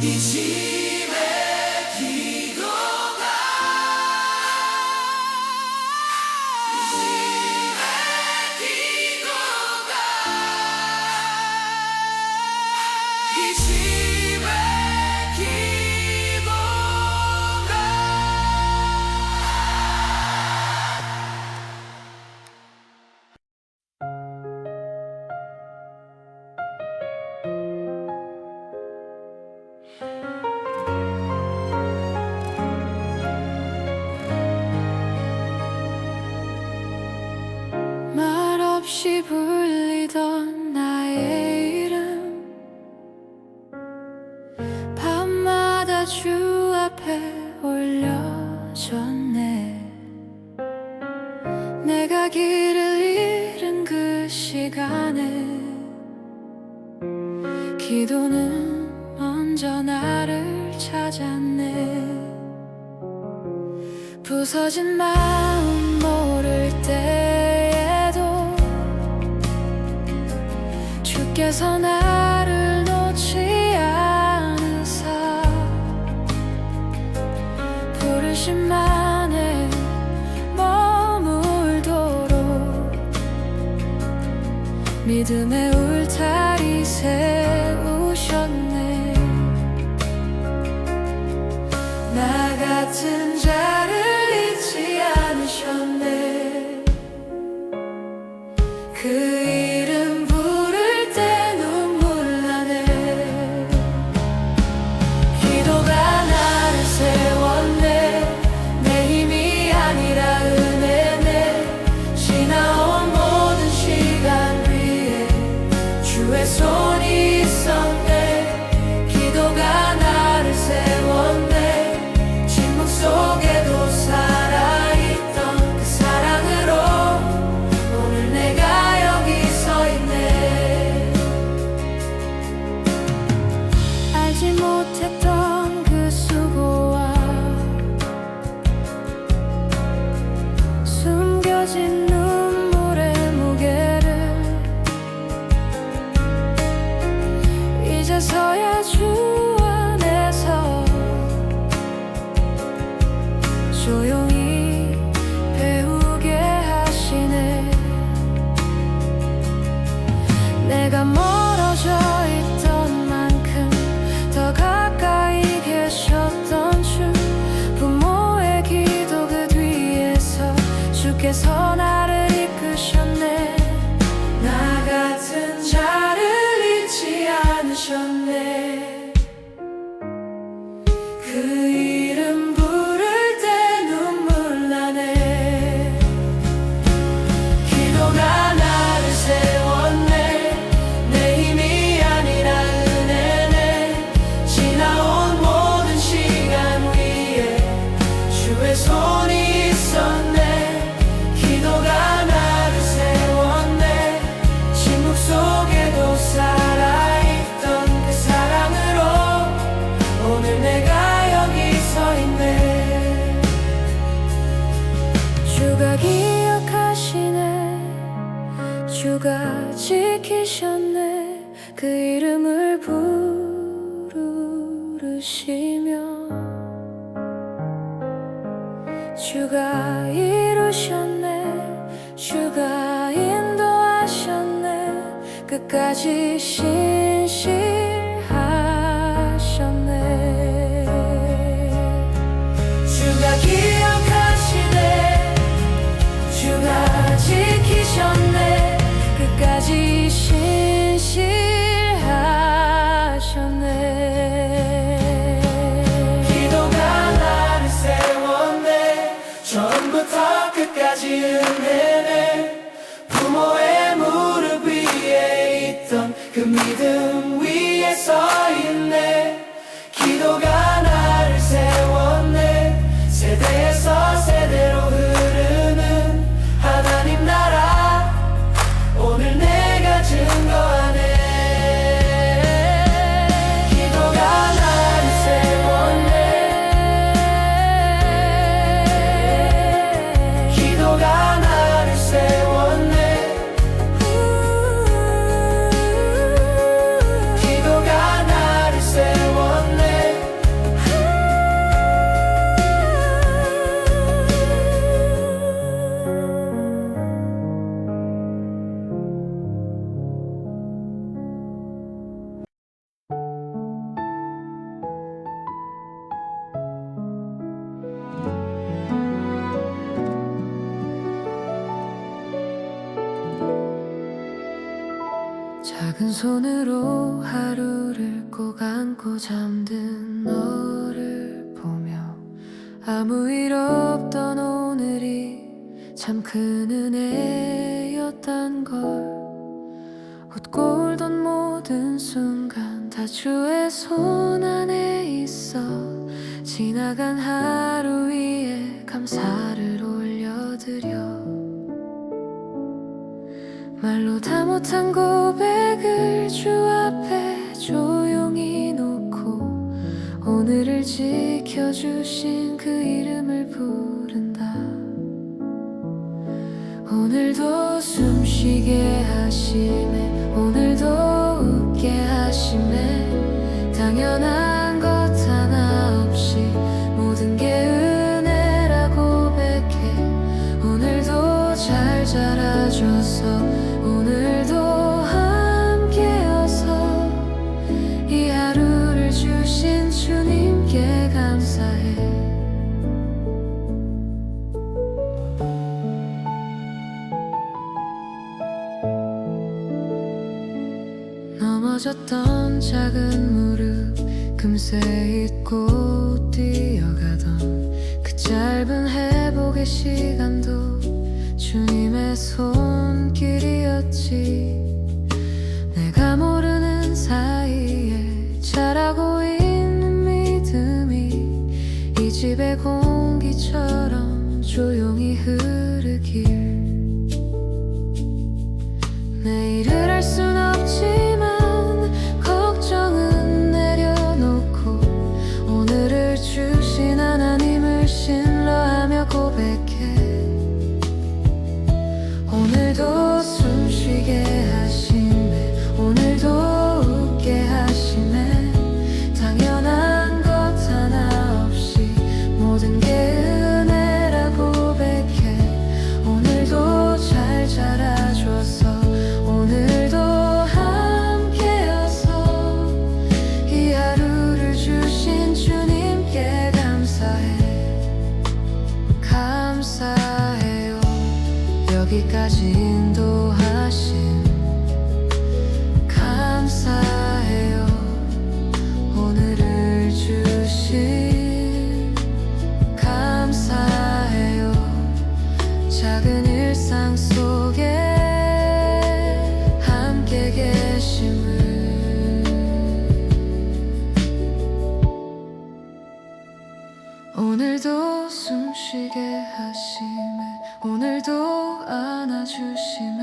이 집의 기도가 이 집의 기도가 이 집의 기도가 말없이 불리던 나의 이름 밤마다 주 앞에 올려졌네. 내가 길을 잃은 그 시간에 기도는 먼저 나를 찾았네. 부서진 마음 모를 때에도 주께서 나를 놓지 않으사 부르심만에 머물도록 믿음의 울타리 세우셨네. 나 같은 자를 잊지 않으셨네. 그 이름 부를 때 눈물 나네. 기도가 나를 세웠네. 내 힘이 아니라 은혜네. 지나온 모든 시간 위에 주의 손이 있었네. 기도가 나를 세웠네. 침묵 속에도 살아있던 그 사랑으로 오늘 내가 여기 서 있네. 알지 못했던 그 수고와 숨겨진 눈물의 무게를 이제서야 주 안에서 조용히 배우게 하시네. 내가 멀어져 있던 만큼 더 가까이 계셨던 주. 부모의 기도 그 뒤에서 주께서 나를 이끄셨네. 나 같은 자를 잊지 않으셨네. 그 이름 부를 때 눈물 나네. 기도가 나를 세웠네. 내 힘이 아니라 은혜네. 지나온 모든 시간 위에 주의 손이 있었네. 기도가 나를 세웠네. 침묵 속에도 살아있던 그 사랑으로 오늘 내가 여기 서 있네. 주가 기억하시네. 주가 지키셨네. 그 이름을 부르시며 주가 이루셨네. 주가 인도하셨네. 끝까지 신실하셨네. 주가 기억하시네. 주가 지키셨네. 끝까지 신실하셨네. 기도가 나를 세웠네. 처음부터 끝까지 은혜네. 부모의 무릎 위에 있던 그 믿음 위에 서 있네. 기도가 나를 세웠네. 세대에서 세대로 흐르는 하나님 나라 오늘 내가 증거하네. 기도가 나를 세웠네. 기도가 나를 손으로 하루를 꼭 안고 잠든 너를 보며 아무 일 없던 오늘이 참 큰 은혜였단 걸. 웃고 울던 모든 순간 다 주의 손 안에 있어. 지나간 하루 위에 감사를 올려드려. 말로 다 못한 고백을 주 앞에 조용히 놓고 오늘을 지켜주신 그 이름을 부른다. 오늘도 숨쉬게 하심에, 오늘도 웃게 하심에, 당연한 것 하나 없이 모든 게 은혜라 고백해. 오늘도 잘 자라줘서, 오늘도 함께여서, 이 하루를 주신 주님께 감사해. 넘어졌던 작은 무릎 금세 잊고 뛰어가던 그 짧은 회복의 시간도 주님의 손길이었지. 내가 모르는 사이에 자라고 있는 믿음이 이 집의 공기처럼 조용히 흐르길. 내일을 알 순 없지만 걱정은 내려놓고 오늘을 주신 하나님을 신뢰하며 고백해. 오늘도 숨쉬게 하심에, 오늘도 웃게 하심에, 당연한 것 하나 없이 모든 게 은혜라 고백해. 오늘도 잘 자라줘서, 오늘도 함께여서, 이 하루를 주신 주님께 감사해. 감사해요. 여기까지 인도하심 감사해요. 오늘을 주신 감사해요. 작은 일상 속에 함께 계심을. 오늘도 숨쉬게 하심에, 오늘도 안아주심에,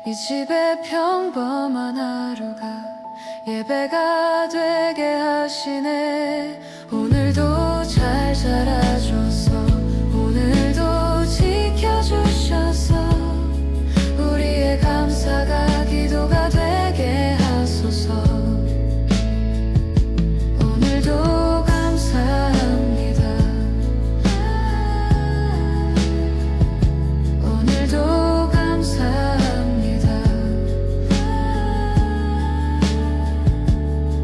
이 집의 평범한 하루가 예배가 되게 하시네. 오늘도 잘 자라줘서, 오늘도 지켜주셔서, 우리의 감사가 기도가 되게 하소서. 오늘도 감사합니다. 오늘도 감사합니다.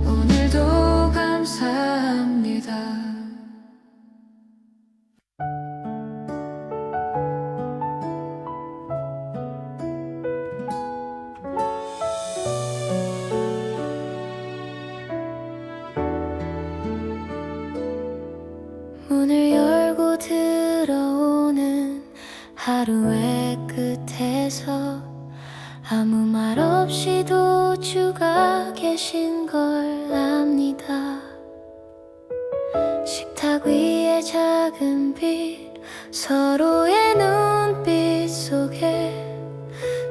오늘도 감사합니다. 문을 열고 들어오는 하루의 끝에서 아무 말 없이도 주가 계신 걸 압니다. 식탁 위에 작은 빛, 서로의 눈빛 속에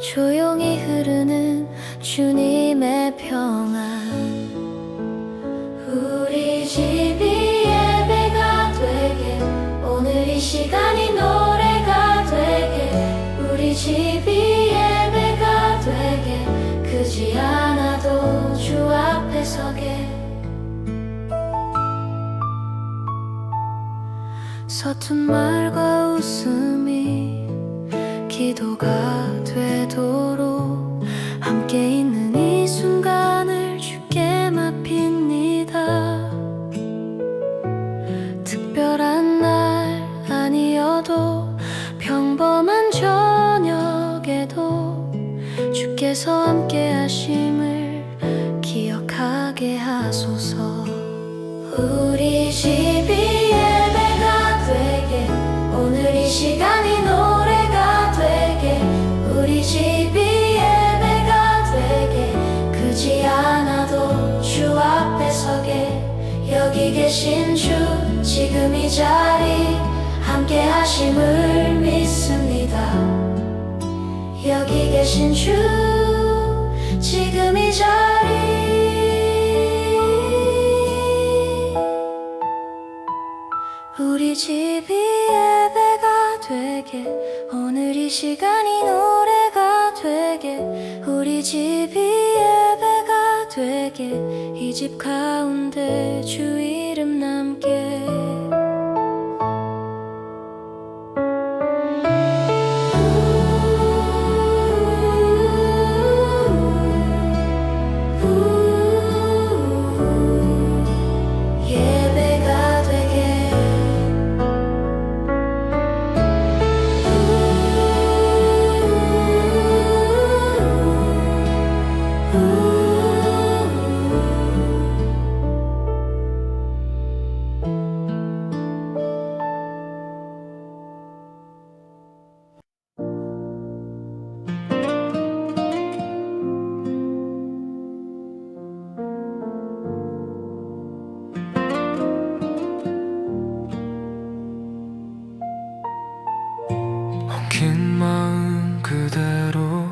조용히 흐르는 주님의 평안. 우리 집이 예배가 되게, 오늘 이 시간이 노래가 되게, 우리 집이 예배가 되게, 크지 않아도 주 앞에 서게. 서툰 말과 웃음이 기도가 되도록 함께 있는 이 순간을 주께 맡깁니다. 특별한 날 아니어도 평범한 저녁에도 주께서 함께 하심을 하소서. 우리 집이 예배가 되게, 오늘 이 시간이 노래가 되게, 우리 집이 예배가 되게, 크지 않아도 주 앞에 서게. 여기 계신 주 지금 이 자리 함께 하심을 믿습니다. 여기 계신 주 지금 이 자리. 우리 집이 예배가 되게, 오늘 이 시간이 노래가 되게, 우리 집이 예배가 되게, 이 집 가운데 주 이름 남게. 예배가 되게. 엉킨 마음 그대로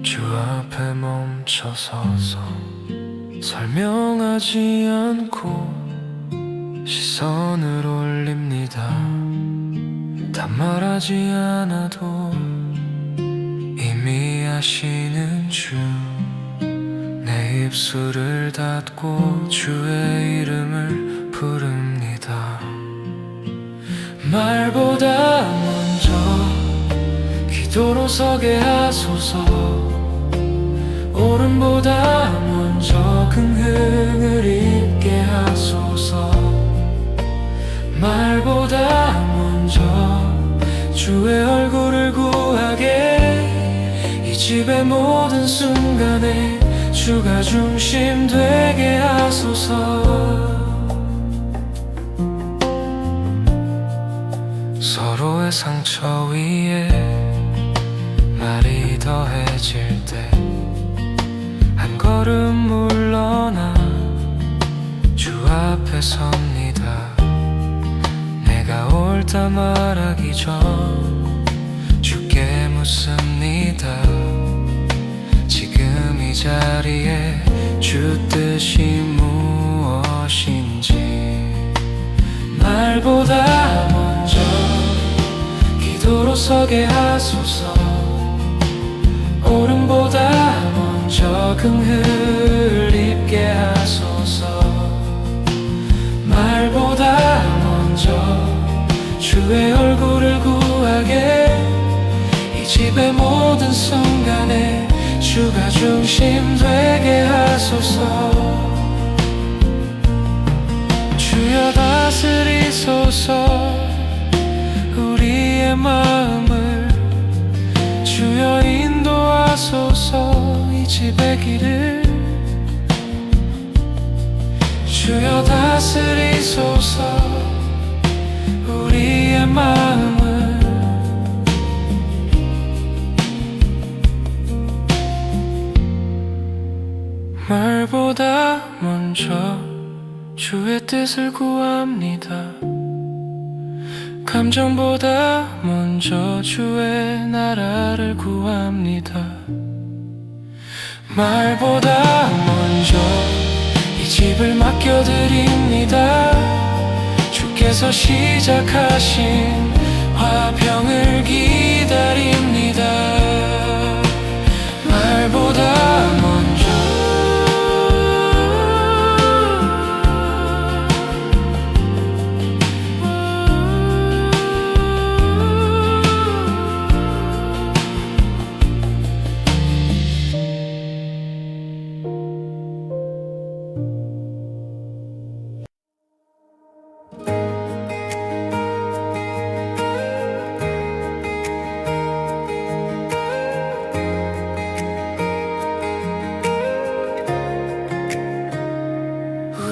주 앞에 멈춰서서 설명하지 않고 시선을 올립니다. 다 말하지 않아도 이미 아시는 주, 내 입술을 닫고 주의 이름을 부릅니다. 말보다 먼저 기도로 서게 하소서. 오름보다 먼저 긍휼을 입게 하소서. 말보다 먼저 주의 얼굴을 구하게. 이 집의 모든 순간에 주가 중심 되게 하소서. 서로의 상처 위에 말이 더해질 때 한 걸음 물러나 주 앞에 섭니다. 내가 옳다 말하기 전 주께 묻습니다. 지금 이 자리에 주 뜻이 무엇인지. 말보다 먼저 기도로 서게 하소서. 오름보다 먼저 긍휼 입게 하소서. 말보다 먼저 주의 얼굴을 구하게. 이 집의 모든 순간에 주가 중심 되게 하소서. 주여 다스리소서. 우리의 마음을 주여 인도하소서. 이 집의 길을 주여 다스리소서. 우리의 마음을 말보다 먼저 주의 뜻을 구합니다. 감정보다 먼저 주의 나라를 구합니다. 말보다 먼저 이 집을 맡겨드립니다. 주께서 시작하신 화평을 기다립니다. 말보다 먼저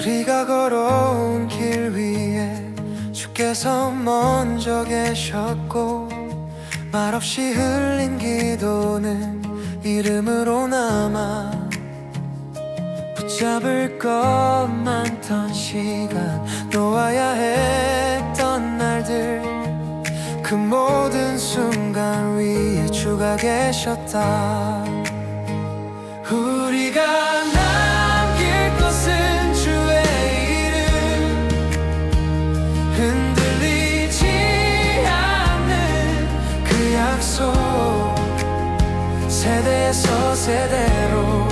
우리가 걸어온 길 위에 주께서 먼저 계셨고 말없이 흘린 기도는 이름으로 남아 붙잡을 것 많던 시간 놓아야 했던 날들 그 모든 순간 위에 주가 계셨다. 우리가 남길 것은 주의 이름 흔들리지 않는 그 약속 세대에서 세대로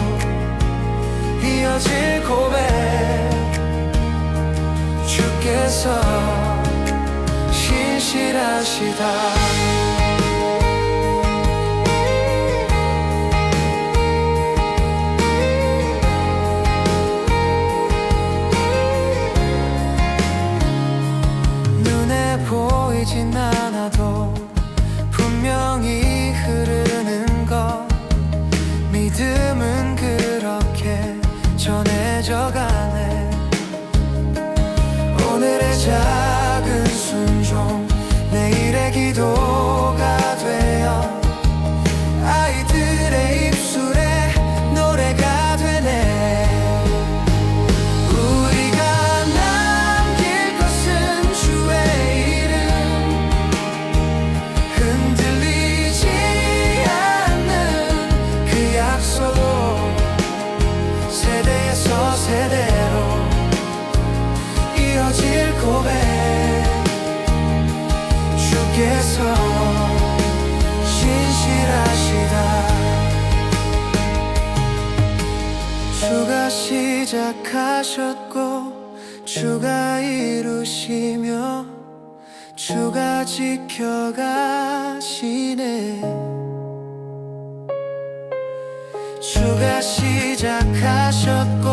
이어질 고백 주께서 신실하시다. 보이진 않아도 분명히 흐르는 것 믿음은 그렇게 전해져 가네. 오늘의 작은 순종 내일의 기도가 되어 아이들의 입술에 노래가 되네. 세대로 이어질 고백 주께서 신실하시다. 주가 시작하셨고 주가 이루시며 주가 지켜가시네. 주가 시작하셨고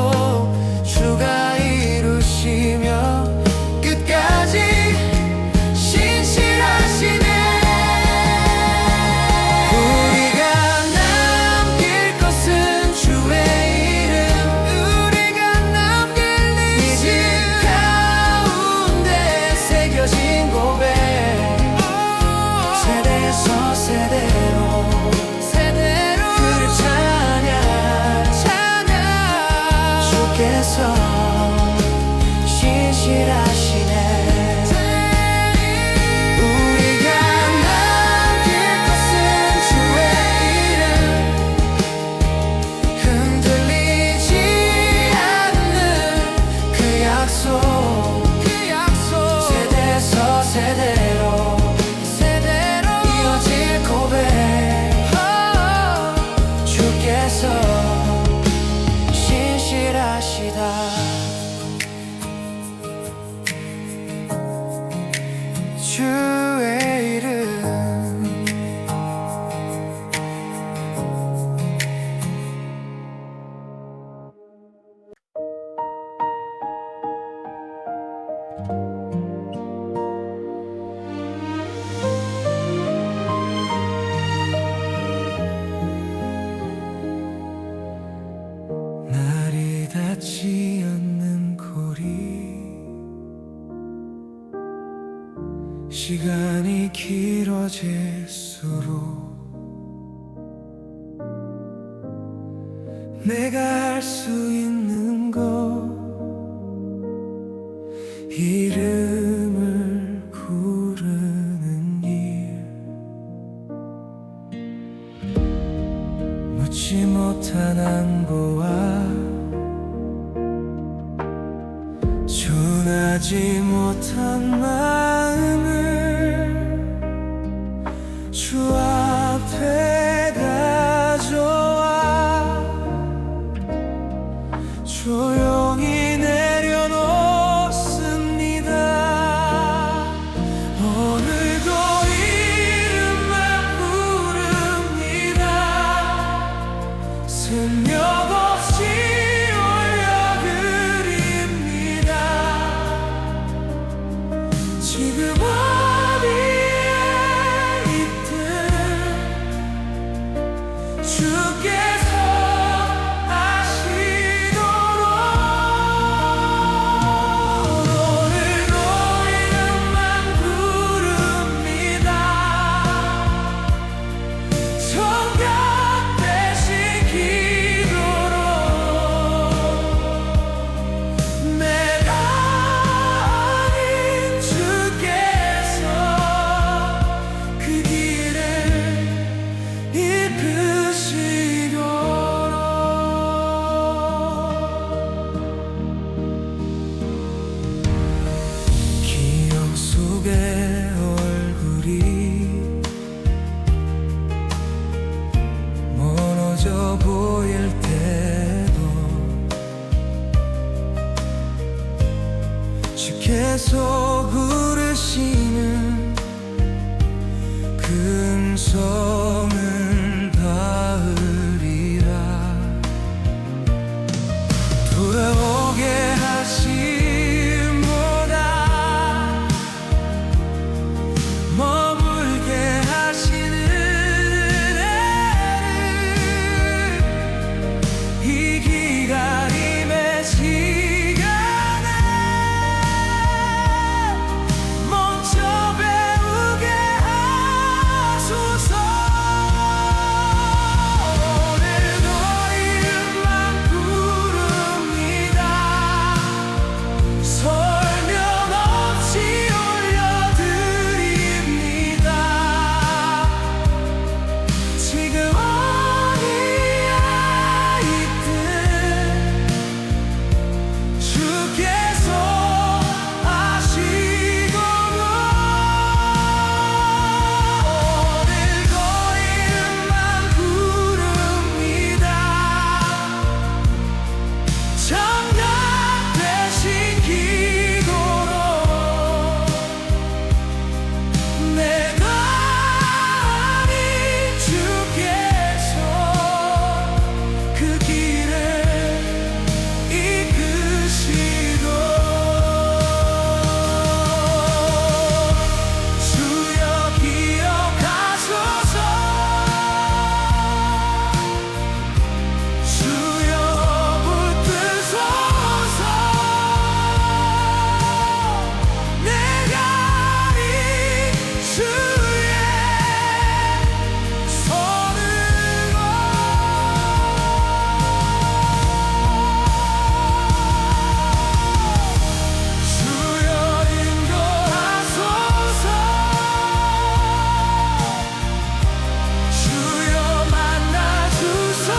주가 이루시며 끝까지 신실하시네. 우리가 남길 것은 주의 이름 우리가 남길 믿음 가운데 새겨진 고백 세대에서 세대로 주께서 신실하시네. 우리가 남길 것은 주의 이름 흔들리지 않는 그 약속 세대에서 세대로 이어질 고백 주께서 신실하시다. 주의 이름 날이 닿지 않는 고리 시간이 길어질수록 내가 할 수 있는 것 이름을 부르는 일 묻지 못한 안보와 전하지 못한 마음을 주 앞에 가져와 조용히 내려놓습니다. 오늘도 이름만 부릅니다. 생명 없이 올려드립니다. 지금 주께서 부르시는 근성을 닿으리라. 돌아오게 하심보다 머물게 하시는 은혜를 이 기다림의 시간에 먼저 배우게 하소서. 오늘도 이름만 부릅니다. 설명 없이 올려드립니다. 지금 어디에 있든 주께서 아시거든. 오늘도 이름만 부릅니다. 정답 되신 기도로 내가 아닌 주께서 그 길을 이끄시고 주여 기억하소서. 주여 붙드소서. 내가 아닌 주의 손으로 주여 인도하소서. 주여 만나주소서.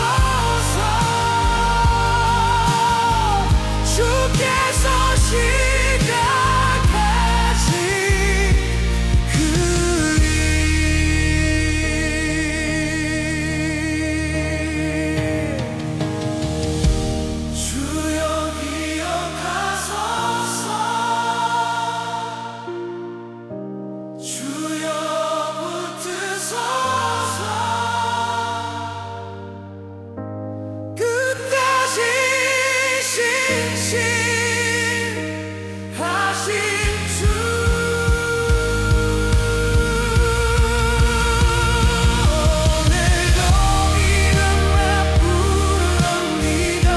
주께서 시작하신 그 일. 주여 기억하소서. 주여 붙드소서. 끝까지 신실하신 주. 오늘도 이름만 부릅니다.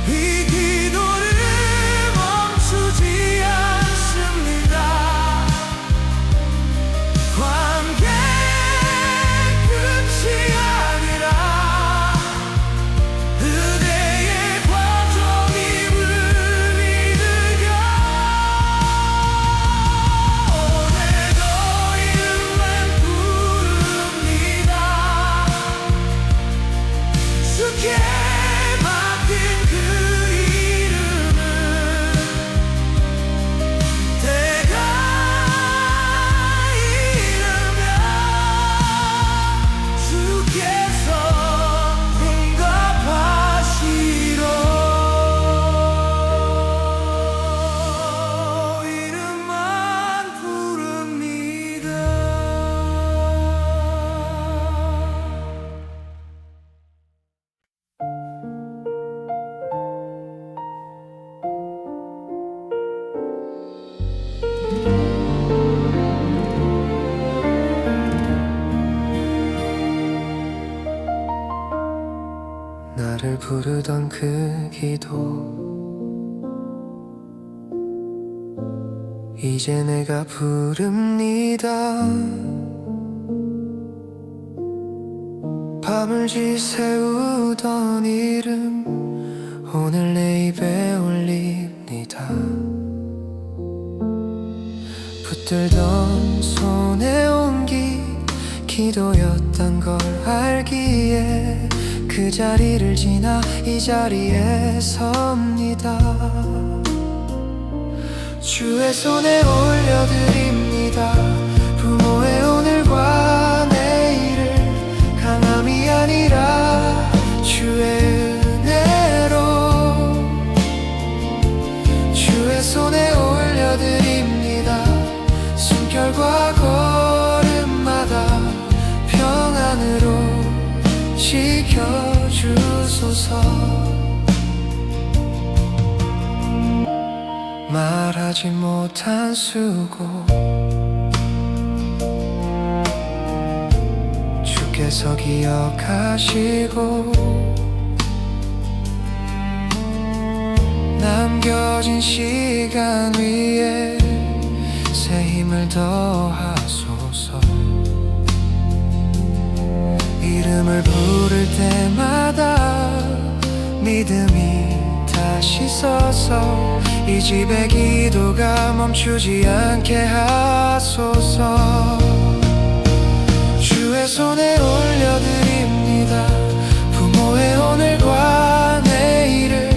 이 기도를 멈추지 않습니다. 관계 끝이 아니라 그대의 과정임을 믿으려. 오늘도 이름만 부릅니다. 주께 맡긴 그 이름은 내가 이르면 주께서 응답하시로. 이름만 부릅니다. 나를 부르던 그 기도 이제 내가 부릅니다. 밤을 지새우던 이름 오늘 내 입에 올립니다. 붙들던 손에 온기 기도였던 걸 알기에 그 자리를 지나 이 자리에 섭니다. 주의 손에 올려드립니다. 부모의 오늘과 내일을 강함이 아니라 주의 은혜로 지켜주소서. 말하지 못한 수고 주께서 기억하시고 남겨진 시간 위에 새 힘을 더하소서. 이름을 부를 때마다 믿음이 다시 서서 이 집의 기도가 멈추지 않게 하소서. 주의 손에 올려드립니다. 부모의 오늘과 내일을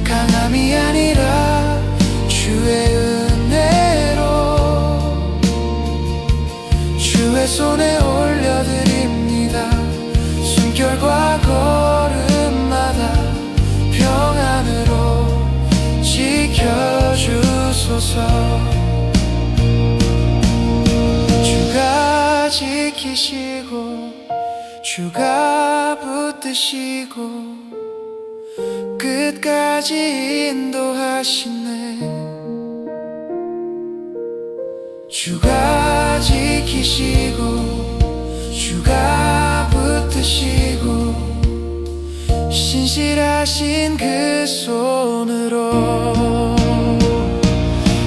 강함이 아니라 주의 은혜로 주의 손에 올려드립니다. 숨결과 걸음마다 평안으로 지켜주소서. 주가 지키시고 주가 붙드시고 끝까지 인도하시네. 주가 지키시고 주가 붙드시고 신실하신 그 손으로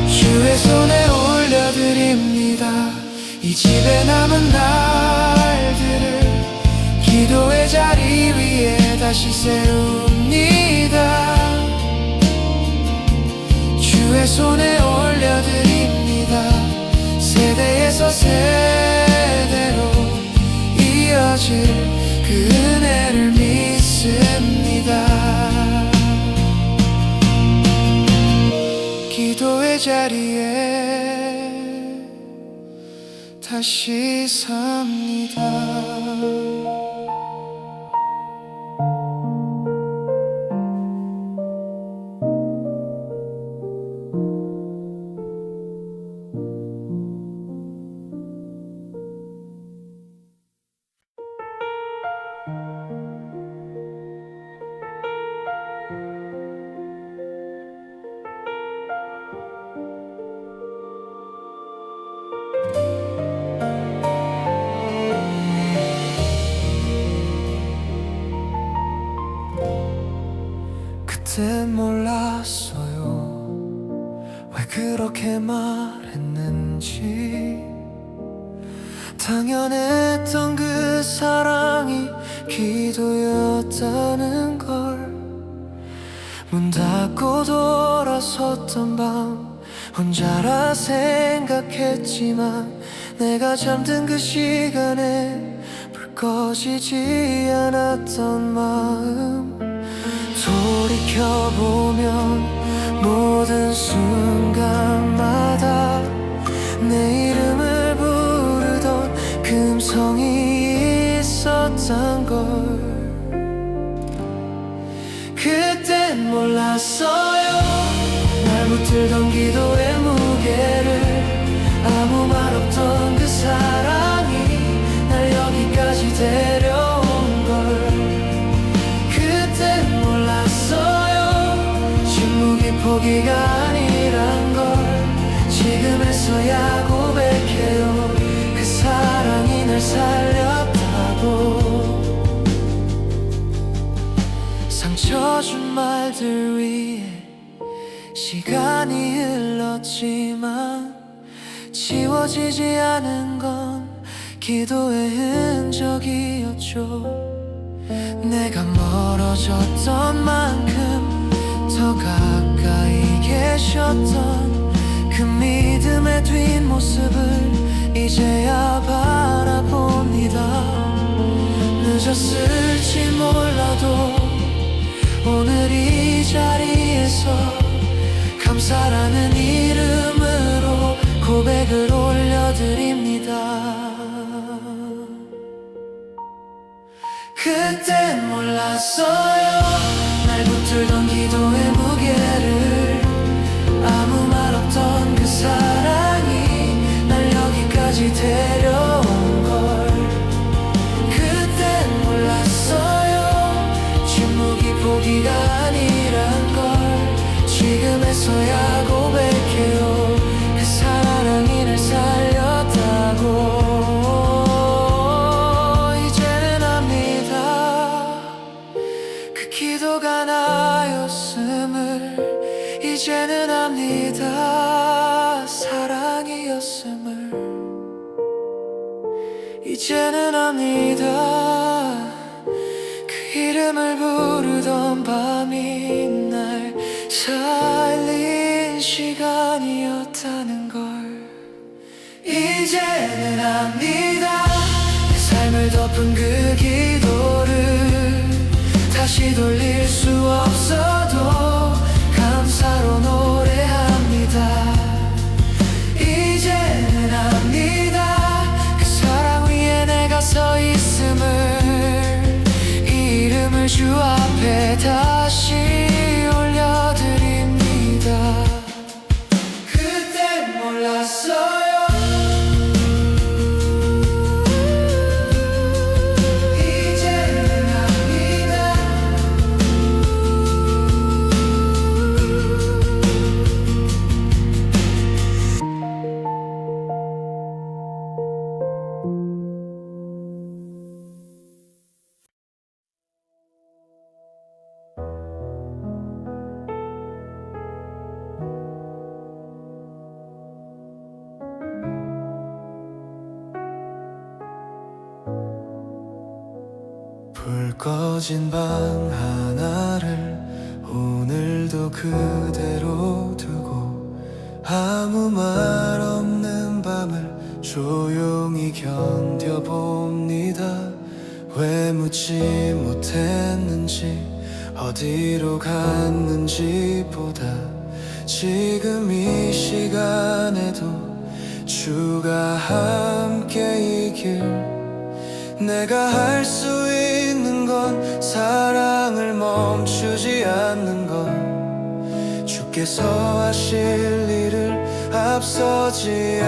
주의 손에 올려드립니다. 이 집에 남은 날들을 기도의 자리 위에 다시 세웁니다. 주의 손에 올려드립니다. 세대에서 세대로 이어질 그 은혜를 믿습니다. 기도의 자리에 다시 삽니다. 그땐 몰랐어요 왜 그렇게 말했는지. 당연했던 그 사랑이 기도였다는 걸. 문 닫고 돌아섰던 밤 혼자라 생각했지만 내가 잠든 그 시간에 불 꺼지지 않았던 마음 돌이켜보면 모든 순간마다 내 이름을 부르던 그 음성이 있었던 걸. 그땐 몰랐어요 날 붙들던 기도의 무게를. 아무 말 없던 그 사랑이 날 여기까지 데려온 걸. 그땐 몰랐어요 침묵이 포기가 아니란 걸. 지금에서야 고백해요 그 사랑이 날 살렸다고. 상처준 말들 위에 시간이 흘렀지만 지워지지 않은 건 기도의 흔적이었죠. 내가 멀어졌던 만큼 더 가까이 계셨던 그 믿음의 뒷모습을 이제야 바라봅니다. 늦었을지 몰라도 오늘 이 자리에서 감사라는 이름으로 고백을 올려드립니다. 그땐 몰랐어요 날 붙들던 기도의 무게를. 아무 말 없던 그 사랑이 날 여기까지 데려온 걸. 그땐 몰랐어요 침묵이 이제서야 고백해요. 그 사랑이 날 살렸다고. 이제는 압니다. 그 기도가 나였음을. 이제는 압니다. 사랑이었음을. 이제는 압니다. 그 이름을 부르던 밤이 날 살린 시간이었다는 걸. 이제는 압니다. 내 삶을 덮은 그 기도를 다시 돌릴 수 없어도 감사로 노래합니다. 이제는 압니다. 그 사랑 위에 내가 서 있음을. 이 이름을 주 앞에 다시 올려드립니다. 그땐 몰랐어요. 이제는 압니다. 불 꺼진 방 하나를 오늘도 그대로 두고 아무 말 없는 밤을 조용히 견뎌봅니다. 왜 묻지 못했는지 어디로 갔는지보다 지금 이 시간에도 주가 함께이길. 내가 할 수 있는 건 사랑을 멈추지 않는 것. 주께서 하실 일을 앞서지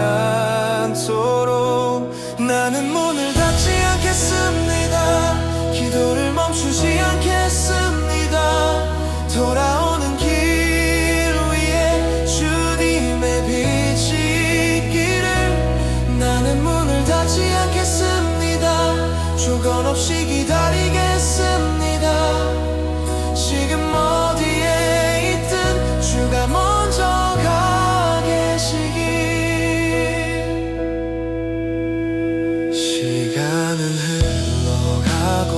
않도록 나는 문을 닫지 않겠습니다. 기도를 멈추지 않겠습니다. 돌아오는 길 위에 주님의 빛이 있기를. 나는 문을 닫지 않겠습니다. 조건 없이 기다리겠습니다. 지금 어디에 있든 주가 먼저 가 계시길. 시간은 흘러가고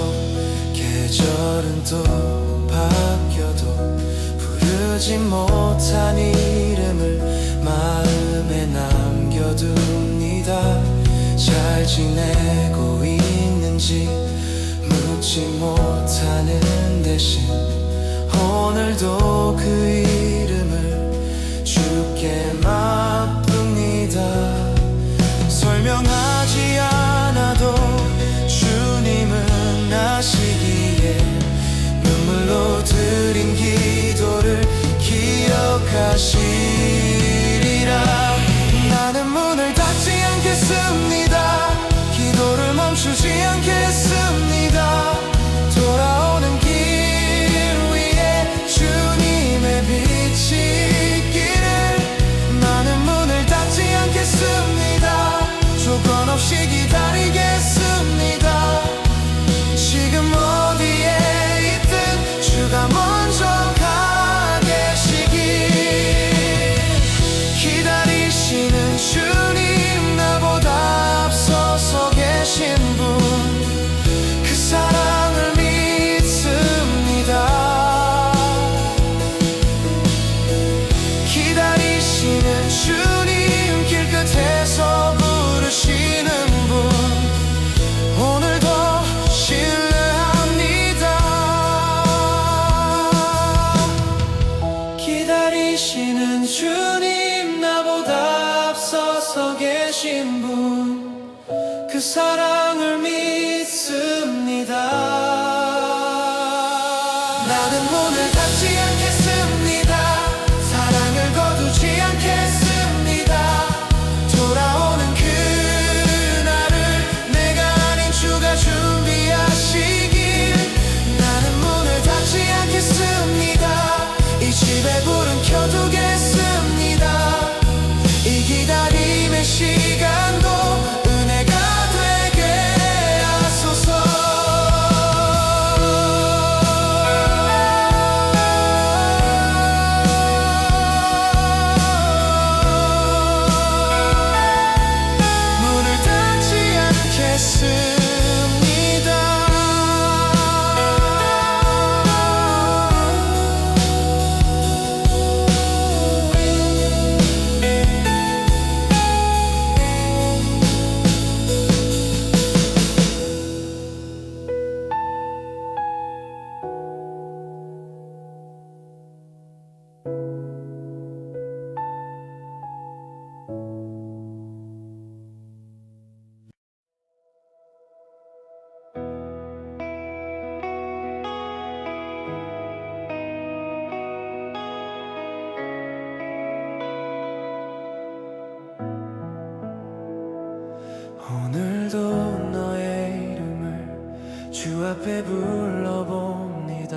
계절은 또 바뀌어도 부르지 못한 이름을 마음에 남겨둡니다. 잘 지내고 있는지 묻지 못하는 대신 오늘도 그 이름을 주께 맛봅니다. 설명하지 않아도 주님은 아시기에 눈물로 드린 기도를 기억하시리라. 나는 문을 닫지 않겠습니다. 기도를 멈추지 않겠습니다. 돌아오는 길 위에 주님의 빛이 있기를. 나는 문을 닫지 않겠습니다. 조건 없이 기다리겠습니다. 지금 어디에 있든 주가 먼저 가 계시길. 기다리시는 주님, 나보다 앞서서 계신 분, 그 사랑을 믿습니다. 기다리시는 주님, 길끝에서 부르시는 분, 오늘도 신뢰합니다. 기다리시는 주님, 나보다 앞서서 계신 분, 그 사랑을 믿습니다. 나는 문을 닫지 않겠습니다. 사랑을 거두지 않겠습니다. 돌아오는 그날을 내가 아닌 주가 준비하시길. 나는 문을 닫지 않겠습니다. 이 집에 불은 켜두겠습니다. 앞에 불러봅니다.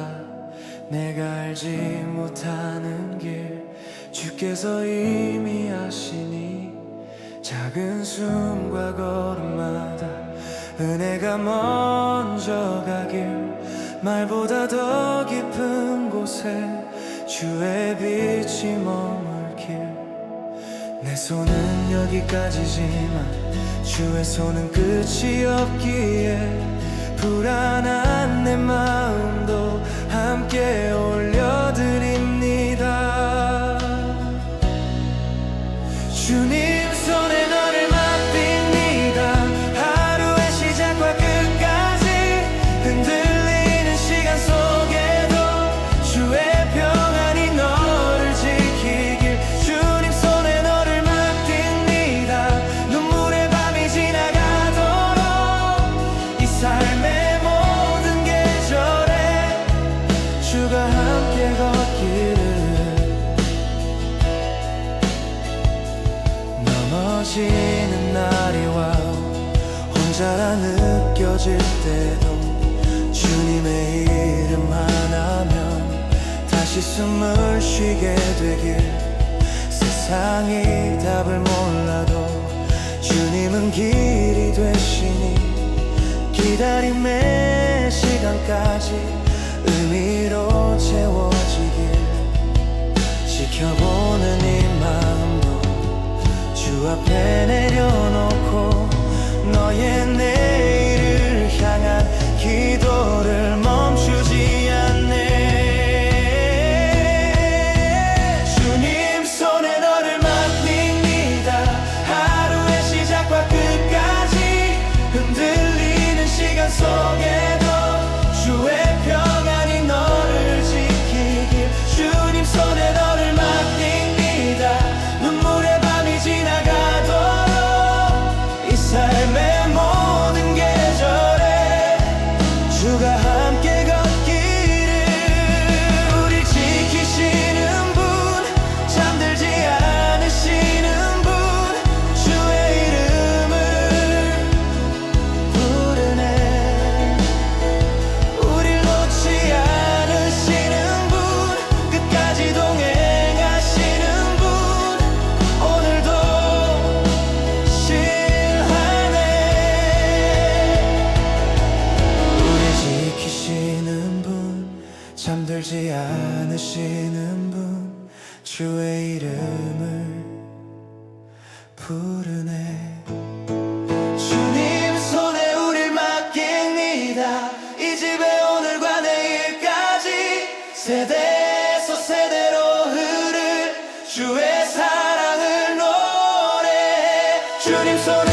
내가 알지 못하는 길 주께서 이미 아시니 작은 숨과 걸음마다 은혜가 먼저 가길 말보다 더 깊은 곳에 주의 빛이 머물길 내 손은 여기까지지만 주의 손은 끝이 없기에 불안한 내 마음도 함께 올려드립니다. 주님 손에 너를 맡깁니다. 하루의 시작과 끝까지 흔들리는 시간 속에도 주의 평안이 너를 지키길 주님 손에 너를 맡깁니다. 눈물의 밤이 지나가도록 이 삶의 모든 계절에 주가 함께 걷기를 넘어지는 날이 와도 혼자라 느껴질 때도 주님의 이름 하나면 다시 숨을 쉬게 되길 세상이 답을 몰라도 주님은 길이 되시니 기다림의 시간까지 의미로 채워지길 지켜보는 이 마음도 주 앞에 내려놓고 너의 내일을 향한 기도를 멈추지 않네. 주님 손에 너를 맡깁니다. 하루의 시작과 끝까지 흔들리는 시간 속에도 주의 평안이 너를 지키길 주님 손에 너를 맡깁니다. 눈물의 밤이 지나가도록 이 삶의 모든 계절에 주가 함께 걷기를 우릴 지키시는 분 잠들지 않으시는 분 주의 이름을 부르네. 우릴 놓지 않으시는 분 끝까지 동행하시는 분 오늘도 실하네. 우리 지키시는 분 잠들지 않으시는 분 주의 이름을 부르네. 주님 손에 우릴 맡깁니다. 이 집에 오늘과 내일까지 세대에서 세대로 흐를 주의 사랑을 노래해. 주님 손에